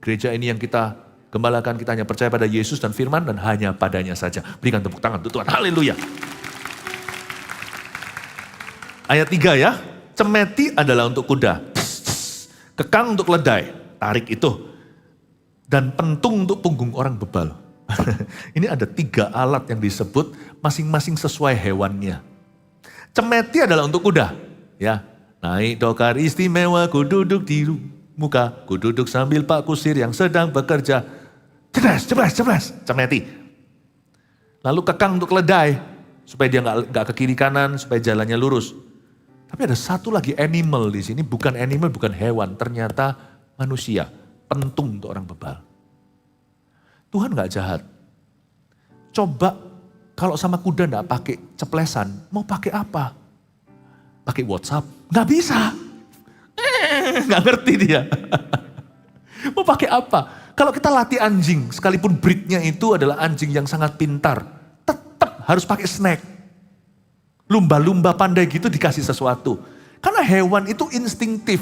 Gereja ini yang kita gembalakan, kita hanya percaya pada Yesus dan firman dan hanya padanya saja. Berikan tepuk tangan untuk Tuhan, haleluya. Ayat 3 ya, cemeti adalah untuk kuda, kekang untuk keledai, tarik itu. Dan pentung untuk punggung orang bebal. Ini ada 3 alat yang disebut masing-masing sesuai hewannya. Cemeti adalah untuk kuda. Ya, naik dokar istimewa, ku duduk di muka, ku duduk sambil Pak Kusir yang sedang bekerja. Ceplas, cemeti. Lalu kekang untuk keledai, supaya dia nggak ke kiri kanan, supaya jalannya lurus. Tapi ada satu lagi animal di sini, bukan animal, bukan hewan, ternyata manusia. Pentung untuk orang bebal. Tuhan gak jahat. Coba kalau sama kuda gak pakai ceplesan, mau pakai apa? Pakai WhatsApp? Gak bisa. Gak ngerti dia. Mau pakai apa? Kalau kita latih anjing, sekalipun breednya itu adalah anjing yang sangat pintar, tetap harus pakai snack. Lumba-lumba pandai gitu dikasih sesuatu. Karena hewan itu instinktif.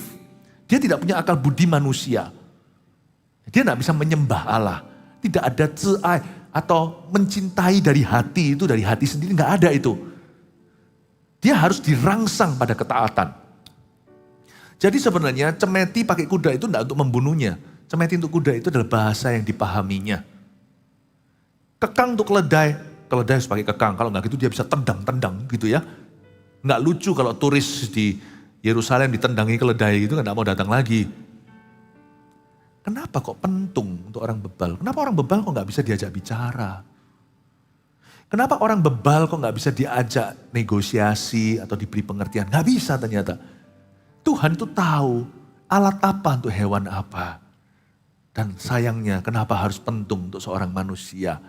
Dia tidak punya akal budi manusia. Dia tidak bisa menyembah Allah. Tidak ada ceai atau mencintai dari hati itu, dari hati sendiri nggak ada itu. Dia harus dirangsang pada ketaatan. Jadi sebenarnya cemeti pakai kuda itu tidak untuk membunuhnya. Cemeti untuk kuda itu adalah bahasa yang dipahaminya. Kekang untuk keledai harus pakai kekang. Kalau nggak gitu dia bisa tendang-tendang gitu ya. Nggak lucu kalau turis di Yerusalem ditendangi keledai gitu, nggak mau datang lagi. Kenapa kok pentung untuk orang bebal? Kenapa orang bebal kok nggak bisa diajak bicara? Kenapa orang bebal kok nggak bisa diajak negosiasi atau diberi pengertian? Nggak bisa ternyata. Tuhan itu tahu alat apa untuk hewan apa. Dan sayangnya kenapa harus pentung untuk seorang manusia?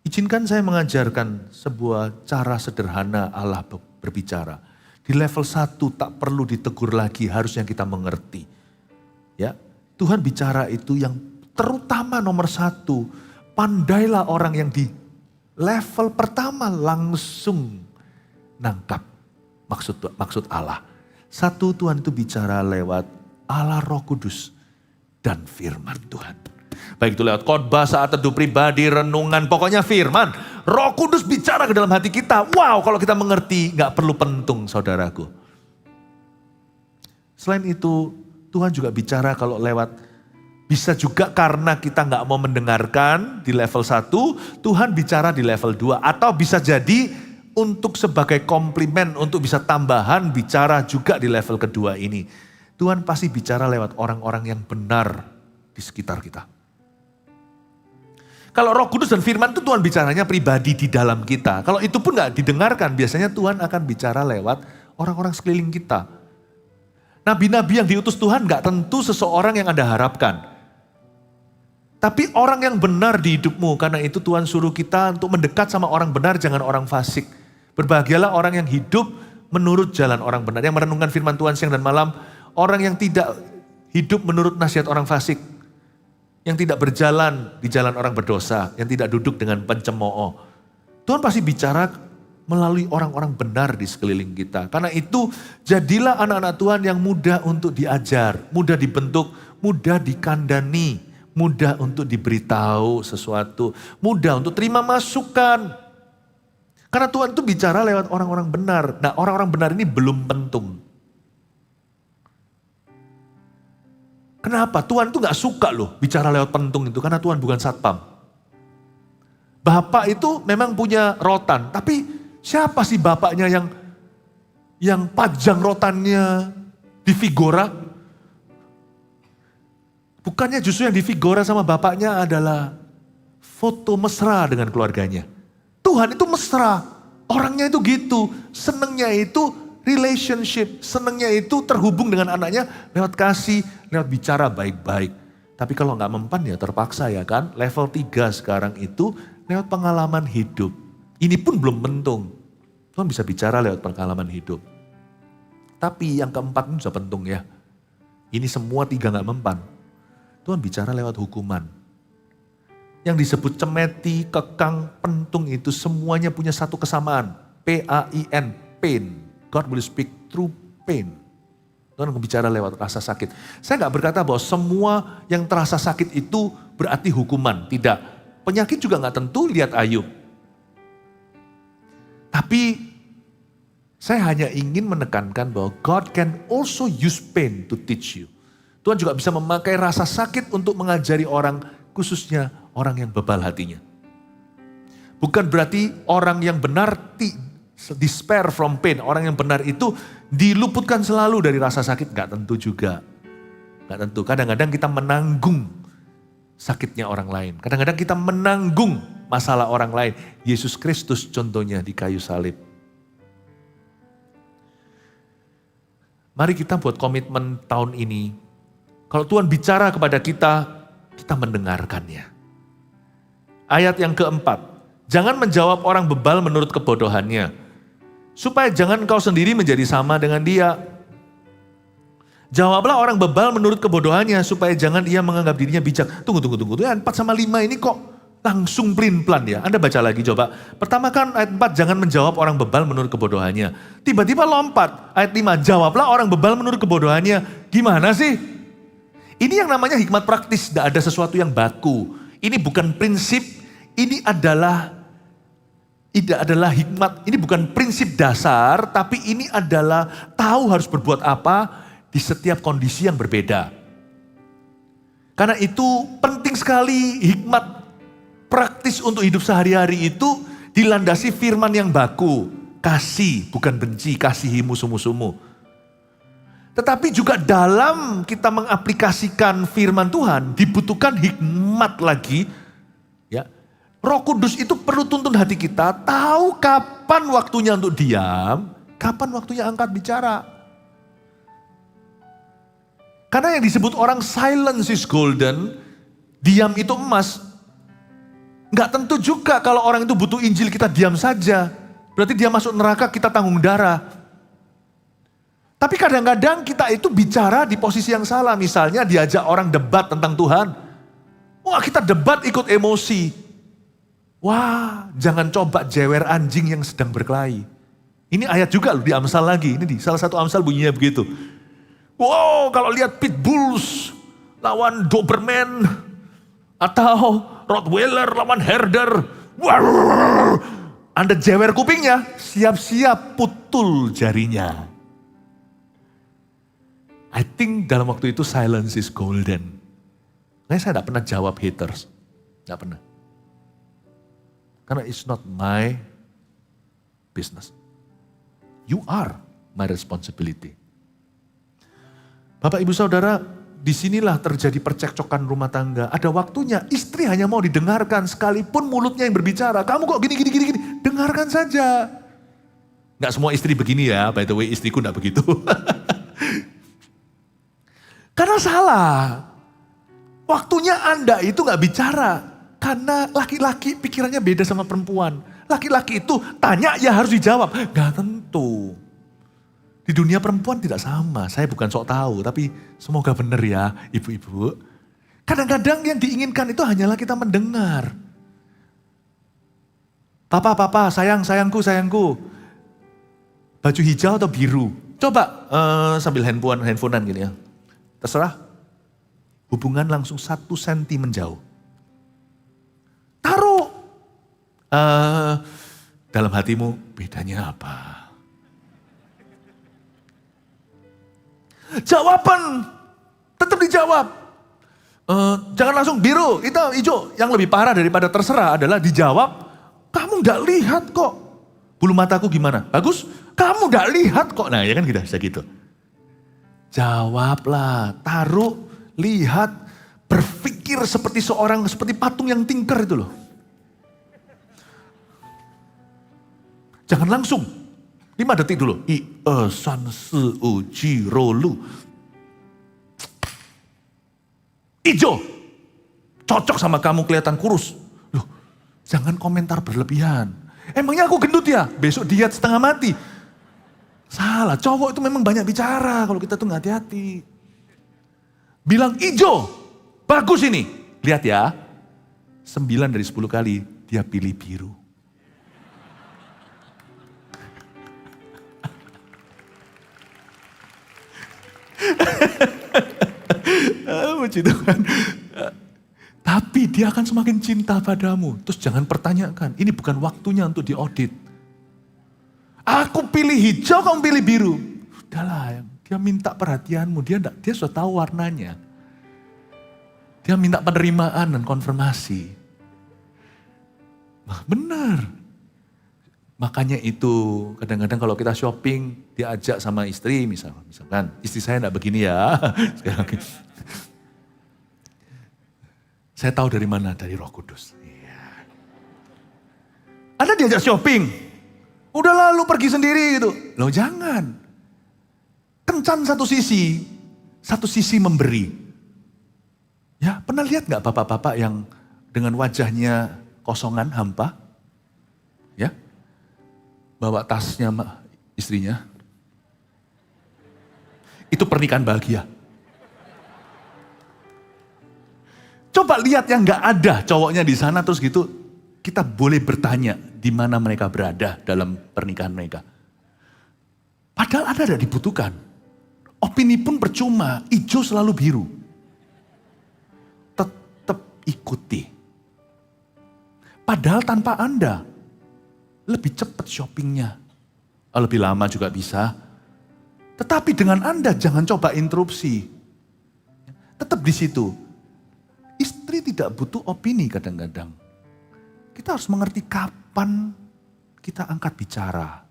Izinkan saya mengajarkan sebuah cara sederhana Allah berbicara. Di level 1 tak perlu ditegur lagi, harusnya kita mengerti. Ya, Tuhan bicara itu yang terutama nomor 1, pandailah orang yang di level pertama langsung nangkap maksud Allah. 1, Tuhan itu bicara lewat Allah Roh Kudus dan firman Tuhan. Baik itu lewat khotbah, saat teduh pribadi, renungan, pokoknya firman. Roh Kudus bicara ke dalam hati kita. Wow, kalau kita mengerti, gak perlu pentung saudaraku. Selain itu, Tuhan juga bicara kalau lewat Bisa juga karena kita nggak mau mendengarkan di level 1, Tuhan bicara di level 2. Atau bisa jadi untuk sebagai komplimen, untuk bisa tambahan bicara juga di level kedua ini. Tuhan pasti bicara lewat orang-orang yang benar di sekitar kita. Kalau Roh Kudus dan firman itu Tuhan bicaranya pribadi di dalam kita. Kalau itu pun nggak didengarkan, biasanya Tuhan akan bicara lewat orang-orang sekeliling kita. Nabi-nabi yang diutus Tuhan nggak tentu seseorang yang Anda harapkan. Tapi orang yang benar di hidupmu, karena itu Tuhan suruh kita untuk mendekat sama orang benar, jangan orang fasik. Berbahagialah orang yang hidup menurut jalan orang benar, yang merenungkan firman Tuhan siang dan malam. Orang yang tidak hidup menurut nasihat orang fasik, yang tidak berjalan di jalan orang berdosa, yang tidak duduk dengan pencemooh. Tuhan pasti bicara melalui orang-orang benar di sekeliling kita. Karena itu jadilah anak-anak Tuhan yang mudah untuk diajar, mudah dibentuk, mudah dikandani. Mudah untuk diberitahu sesuatu, mudah untuk terima masukan. Karena Tuhan itu bicara lewat orang-orang benar. Nah, orang-orang benar ini belum pentung. Kenapa? Tuhan itu gak suka loh bicara lewat pentung itu, karena Tuhan bukan satpam. Bapak itu memang punya rotan, tapi siapa sih bapaknya yang pajang rotannya di Vigora? Bukannya justru yang di Vigora sama bapaknya adalah foto mesra dengan keluarganya. Tuhan itu mesra, orangnya itu gitu, senengnya itu relationship, senengnya itu terhubung dengan anaknya lewat kasih, lewat bicara baik-baik. Tapi kalau nggak mempan ya terpaksa ya kan, level 3 sekarang itu lewat pengalaman hidup. Ini pun belum pentung, Tuhan bisa bicara lewat pengalaman hidup. Tapi yang keempat ini sudah pentung ya, ini semua 3 nggak mempan. Tuhan bicara lewat hukuman. Yang disebut cemeti, kekang, pentung itu semuanya punya satu kesamaan. P-A-I-N, pain. God will speak through pain. Tuhan bicara lewat rasa sakit. Saya gak berkata bahwa semua yang terasa sakit itu berarti hukuman. Tidak. Penyakit juga gak tentu, lihat Ayub. Tapi saya hanya ingin menekankan bahwa God can also use pain to teach you. Tuhan juga bisa memakai rasa sakit untuk mengajari orang, khususnya orang yang bebal hatinya. Bukan berarti orang yang benar despair from pain. Orang yang benar itu diluputkan selalu dari rasa sakit. Gak tentu juga. Gak tentu. Kadang-kadang kita menanggung sakitnya orang lain. Kadang-kadang kita menanggung masalah orang lain. Yesus Kristus contohnya di kayu salib. Mari kita buat komitmen tahun ini. Kalau Tuhan bicara kepada kita, kita mendengarkannya. Ayat yang keempat, jangan menjawab orang bebal menurut kebodohannya, supaya jangan kau sendiri menjadi sama dengan dia. Jawablah orang bebal menurut kebodohannya, supaya jangan ia menganggap dirinya bijak. Tunggu. Ayat 4 sama 5 ini kok langsung pelin-pelan ya. Anda baca lagi coba. Pertama kan ayat 4, jangan menjawab orang bebal menurut kebodohannya. Tiba-tiba lompat, ayat 5, jawablah orang bebal menurut kebodohannya. Gimana sih? Ini yang namanya hikmat praktis, tidak ada sesuatu yang baku. Ini bukan prinsip, ini adalah hikmat, ini bukan prinsip dasar, tapi ini adalah tahu harus berbuat apa di setiap kondisi yang berbeda. Karena itu penting sekali hikmat praktis untuk hidup sehari-hari itu dilandasi firman yang baku. Kasih, bukan benci, kasihi musuh-musuhmu. Tetapi juga dalam kita mengaplikasikan firman Tuhan dibutuhkan hikmat lagi. Ya, Roh Kudus itu perlu tuntun hati kita, tahu kapan waktunya untuk diam, kapan waktunya angkat bicara. Karena yang disebut orang silence is golden, diam itu emas. Nggak tentu juga kalau orang itu butuh Injil kita diam saja. Berarti dia masuk neraka, kita tanggung darah. Tapi kadang-kadang kita itu bicara di posisi yang salah. Misalnya diajak orang debat tentang Tuhan. Wah, kita debat ikut emosi. Wah, jangan coba jewer anjing yang sedang berkelahi. Ini ayat juga loh di Amsal lagi. Ini di salah satu Amsal bunyinya begitu. Wow, kalau lihat pitbulls lawan Doberman atau Rottweiler lawan Herder. Wow, Anda jewer kupingnya, siap-siap putul jarinya. I think dalam waktu itu silence is golden. Saya tidak pernah jawab haters. Tidak pernah. Karena it's not my business. You are my responsibility. Bapak ibu saudara, disinilah terjadi percekcokan rumah tangga. Ada waktunya istri hanya mau didengarkan sekalipun mulutnya yang berbicara. Kamu kok gini. Dengarkan saja. Nggak semua istri begini ya, by the way istriku nggak begitu. Karena salah. Waktunya Anda itu nggak bicara. Karena laki-laki pikirannya beda sama perempuan. Laki-laki itu tanya ya harus dijawab. Nggak tentu. Di dunia perempuan tidak sama. Saya bukan sok tahu, tapi semoga benar ya ibu-ibu. Kadang-kadang yang diinginkan itu hanyalah kita mendengar. Papa, sayangku. Baju hijau atau biru? Coba sambil handphonean gini ya. Terserah. Hubungan langsung 1 senti menjauh. Taruh. Dalam hatimu bedanya apa? Jawaban, tetap dijawab. Jangan langsung biru, hitam, hijau. Yang lebih parah daripada terserah adalah dijawab, kamu gak lihat kok. Bulu mataku gimana? Bagus? Kamu gak lihat kok. Nah ya kan kita bisa gitu. Jawablah, taruh, lihat, berpikir seperti patung yang tinker itu loh. Jangan langsung. 5 detik dulu. 1, 2, 3, 4, 5, 6, 7. Ijo. Cocok sama kamu kelihatan kurus. Loh, jangan komentar berlebihan. Emangnya aku gendut ya? Besok diet setengah mati. Salah, cowok itu memang banyak bicara kalau kita tuh gak hati-hati. Bilang ijo, bagus ini. Lihat ya, 9 dari 10 kali dia pilih biru. Puji Tuhan. Tapi dia akan semakin cinta padamu. Terus jangan pertanyakan, ini bukan waktunya untuk diaudit. Aku pilih hijau, kamu pilih biru. Udahlah, dia minta perhatianmu, dia sudah tahu warnanya. Dia minta penerimaan dan konfirmasi. Nah, benar. Makanya itu kadang-kadang kalau kita shopping diajak sama istri misalkan istri saya enggak begini ya. Saya tahu dari mana, dari Roh Kudus. Iya. Anda diajak shopping, udah lalu pergi sendiri gitu. Loh jangan. Kencan satu sisi memberi. Ya pernah lihat gak bapak-bapak yang dengan wajahnya kosongan, hampa? Ya. Bawa tasnya istrinya. Itu pernikahan bahagia. Coba lihat yang gak ada cowoknya di sana terus gitu. Kita boleh bertanya di mana mereka berada dalam pernikahan mereka. Padahal Anda tidak dibutuhkan. Opini pun percuma, hijau selalu biru. Tetap ikuti. Padahal tanpa Anda, lebih cepat shoppingnya. Lebih lama juga bisa. Tetapi dengan Anda jangan coba interupsi. Tetap di situ. Istri tidak butuh opini kadang-kadang. Kita harus mengerti kapan kita angkat bicara.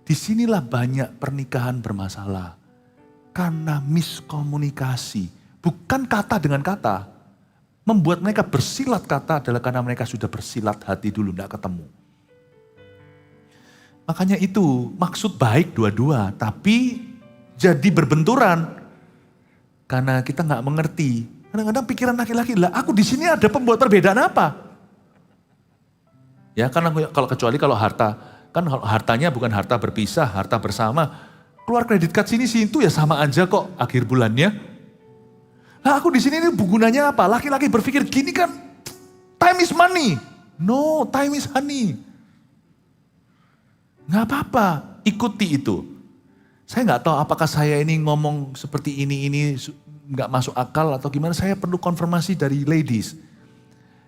Disinilah banyak pernikahan bermasalah. Karena miskomunikasi. Bukan kata dengan kata. Membuat mereka bersilat kata adalah karena mereka sudah bersilat hati dulu, tidak ketemu. Makanya itu maksud baik dua-dua, tapi jadi berbenturan. Karena kita nggak mengerti. Kadang-kadang pikiran laki-laki, lah aku di sini ada pembuat perbedaan apa? Ya karena kecuali kalau harta, kan hartanya bukan harta berpisah, harta bersama. Keluar kredit card sini situ ya sama aja kok akhir bulannya. Lah aku di sini ini gunanya apa? Laki-laki berpikir gini kan, time is money. No, time is honey. Nggak apa-apa, ikuti itu. Saya nggak tahu apakah saya ini ngomong seperti ini nggak masuk akal atau gimana. Saya perlu konfirmasi dari ladies.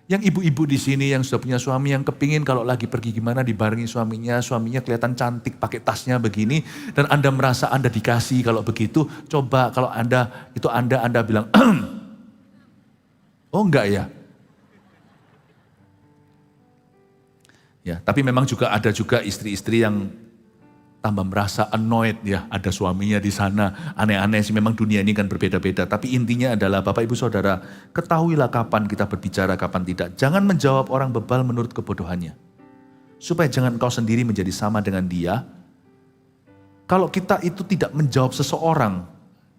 Yang ibu-ibu di sini yang sudah punya suami yang kepingin kalau lagi pergi gimana dibarengi suaminya kelihatan cantik pakai tasnya begini. Dan Anda merasa Anda dikasih kalau begitu. Coba kalau Anda bilang, Oh enggak ya? Ya, tapi memang ada juga istri-istri yang tambah merasa annoyed ya, ada suaminya di sana. Aneh-aneh sih, memang dunia ini kan berbeda-beda. Tapi intinya adalah Bapak Ibu Saudara, ketahuilah kapan kita berbicara, kapan tidak. Jangan menjawab orang bebal menurut kebodohannya. Supaya jangan kau sendiri menjadi sama dengan dia. Kalau kita itu tidak menjawab seseorang,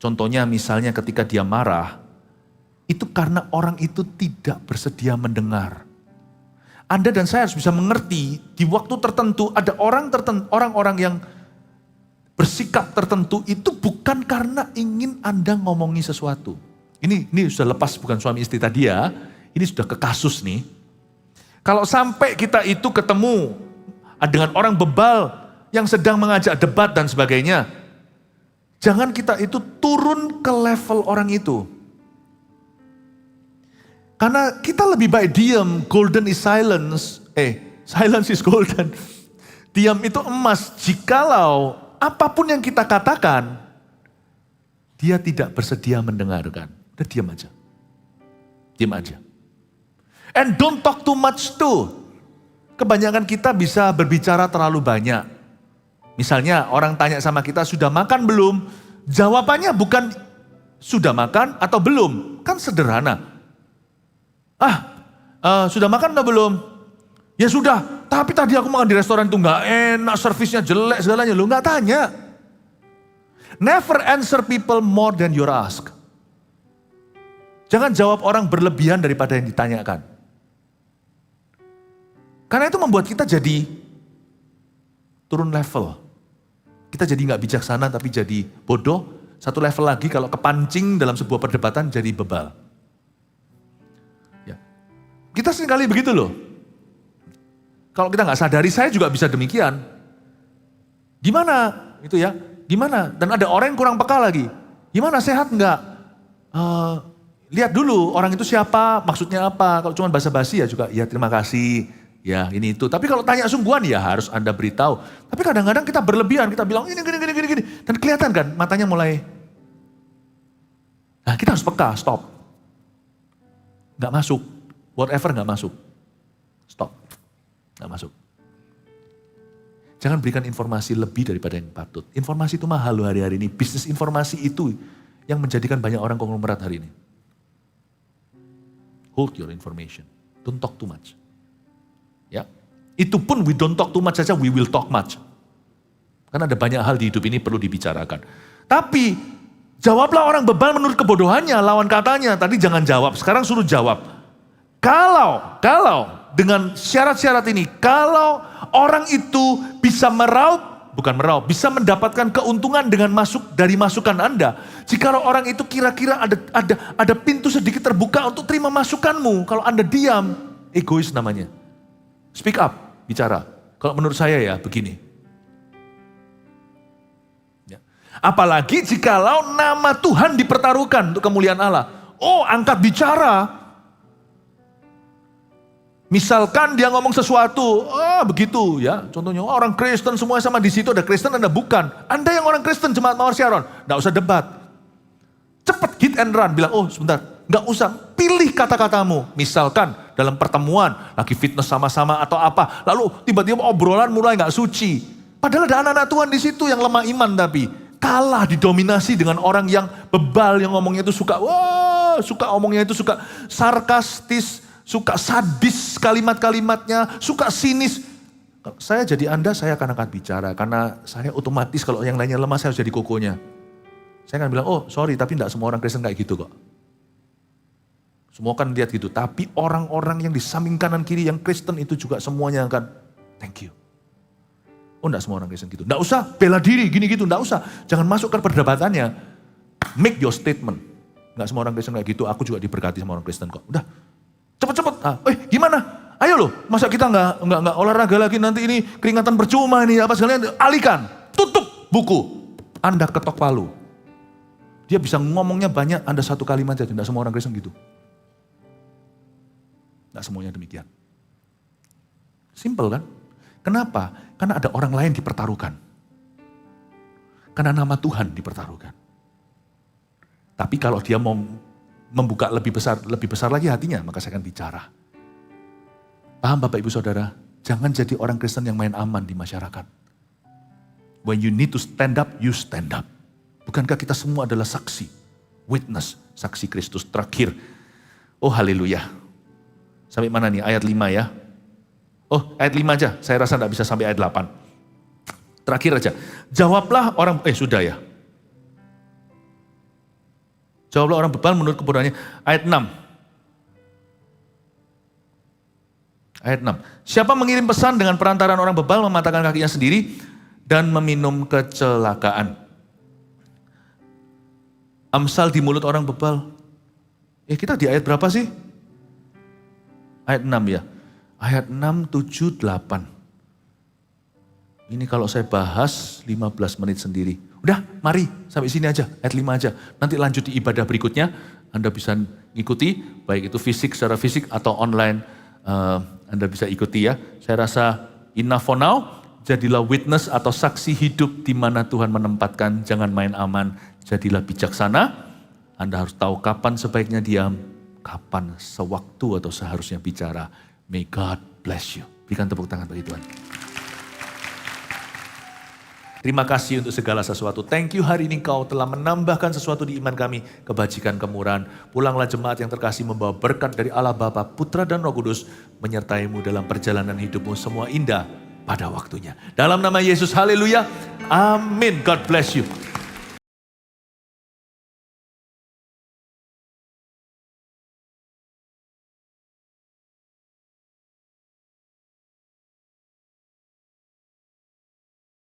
contohnya misalnya ketika dia marah, itu karena orang itu tidak bersedia mendengar. Anda dan saya harus bisa mengerti, di waktu tertentu ada orang-orang yang bersikap tertentu itu bukan karena ingin Anda ngomongi sesuatu. Ini sudah lepas, bukan suami istri tadi ya, ini sudah ke kasus nih. Kalau sampai kita itu ketemu dengan orang bebal yang sedang mengajak debat dan sebagainya, jangan kita itu turun ke level orang itu. Karena kita lebih baik diam, golden is silence. Silence is golden. Diam itu emas. Jikalau apapun yang kita katakan, dia tidak bersedia mendengarkan. Udah diam aja. Diam aja. And don't talk too much too. Kebanyakan kita bisa berbicara terlalu banyak. Misalnya orang tanya sama kita, sudah makan belum? Jawabannya bukan sudah makan atau belum. Kan sederhana. Sudah makan atau belum? Ya sudah, tapi tadi aku makan di restoran itu nggak enak, servisnya jelek segalanya. Lu nggak tanya. Never answer people more than you ask. Jangan jawab orang berlebihan daripada yang ditanyakan. Karena itu membuat kita jadi turun level. Kita jadi nggak bijaksana tapi jadi bodoh. Satu level lagi kalau kepancing dalam sebuah perdebatan jadi bebal. Kita seringkali begitu loh. Kalau kita nggak sadari, saya juga bisa demikian. Gimana? Itu ya. Gimana? Dan ada orang yang kurang peka lagi. Gimana, sehat nggak? Lihat dulu orang itu siapa, maksudnya apa. Kalau cuma basa-basi ya juga, ya terima kasih. Ya ini itu. Tapi kalau tanya sungguhan ya harus Anda beritahu. Tapi kadang-kadang kita berlebihan, kita bilang ini gini. Dan kelihatan kan matanya mulai. Nah kita harus peka, stop. Nggak masuk. Whatever nggak masuk, stop, nggak masuk. Jangan berikan informasi lebih daripada yang patut. Informasi itu mahal loh hari-hari ini. Bisnis informasi itu yang menjadikan banyak orang konglomerat hari ini. Hold your information, don't talk too much. Ya, itu pun we don't talk too much saja, we will talk much. Karena ada banyak hal di hidup ini perlu dibicarakan. Tapi jawablah orang bebal menurut kebodohannya, lawan katanya. Tadi jangan jawab, sekarang suruh jawab. Kalau dengan syarat-syarat ini, kalau orang itu bisa bisa mendapatkan keuntungan dengan dari masukan Anda. Jikalau orang itu kira-kira ada pintu sedikit terbuka untuk terima masukanmu, kalau Anda diam, egois namanya. Speak up, bicara. Kalau menurut saya ya begini. Ya. Apalagi jikalau nama Tuhan dipertaruhkan untuk kemuliaan Allah. Oh, angkat bicara. Misalkan dia ngomong sesuatu, begitu ya. Contohnya orang Kristen semua sama, di situ ada Kristen, Anda bukan. Anda yang orang Kristen, jemaat Mawar Sharon, nggak usah debat. Cepet hit and run, bilang sebentar, nggak usah. Pilih kata-katamu. Misalkan dalam pertemuan, lagi fitness sama-sama atau apa, lalu tiba-tiba obrolan mulai nggak suci. Padahal ada anak-anak Tuhan di situ yang lemah iman tapi kalah didominasi dengan orang yang bebal yang ngomongnya itu suka omongnya itu suka sarkastis. Suka sadis kalimat-kalimatnya, suka sinis. Kalau saya jadi Anda, saya akan angkat bicara. Karena saya otomatis kalau yang lainnya lemah, saya harus jadi kokonya. Saya akan bilang, sorry, tapi tidak semua orang Kristen kayak gitu kok. Semua kan lihat gitu. Tapi orang-orang yang di samping kanan kiri yang Kristen itu juga semuanya akan, thank you. Tidak semua orang Kristen gitu. Tidak usah bela diri, gini gitu, tidak usah. Jangan masuk ke perdebatannya. Make your statement. Tidak semua orang Kristen kayak gitu, aku juga diberkati sama orang Kristen kok. Udah. Cepet-cepet, gimana? Ayo loh, masa kita nggak olahraga lagi nanti ini keringatan percuma ini apa segalanya. Alihkan, tutup buku, Anda ketok palu. Dia bisa ngomongnya banyak, Anda satu kalimat aja. Tidak semua orang Kristen gitu. Tidak semuanya demikian. Simple kan? Kenapa? Karena ada orang lain dipertaruhkan. Karena nama Tuhan dipertaruhkan. Tapi kalau dia mau membuka lebih besar lagi hatinya, maka saya akan bicara. Paham Bapak Ibu Saudara? Jangan jadi orang Kristen yang main aman di masyarakat. When you need to stand up, you stand up. Bukankah kita semua adalah saksi, witness, saksi Kristus terakhir. Oh haleluya. Sampai mana nih? Ayat 5 ya. Oh ayat 5 aja, saya rasa tidak bisa sampai ayat 8. Terakhir aja. Jawablah orang, sudah ya. Jawablah orang bebal menurut kebodohannya. Ayat 6. Ayat 6. Siapa mengirim pesan dengan perantaraan orang bebal mematahkan kakinya sendiri dan meminum kecelakaan. Amsal di mulut orang bebal. Kita di ayat berapa sih? Ayat 6 ya. Ayat 6, 7, 8. Ini kalau saya bahas 15 menit sendiri. Udah, mari sampai sini aja, ayat 5 aja. Nanti lanjut di ibadah berikutnya, Anda bisa ikuti, baik itu secara fisik atau online, Anda bisa ikuti ya. Saya rasa enough for now, jadilah witness atau saksi hidup di mana Tuhan menempatkan, jangan main aman, jadilah bijaksana. Anda harus tahu kapan sebaiknya diam, kapan sewaktu atau seharusnya bicara. May God bless you. Berikan tepuk tangan bagi Tuhan. Terima kasih untuk segala sesuatu. Thank you hari ini Kau telah menambahkan sesuatu di iman kami. Kebajikan, kemurahan. Pulanglah jemaat yang terkasih membawa berkat dari Allah Bapa, Putra dan Roh Kudus. Menyertaimu dalam perjalanan hidupmu semua indah pada waktunya. Dalam nama Yesus, haleluya. Amin. God bless you.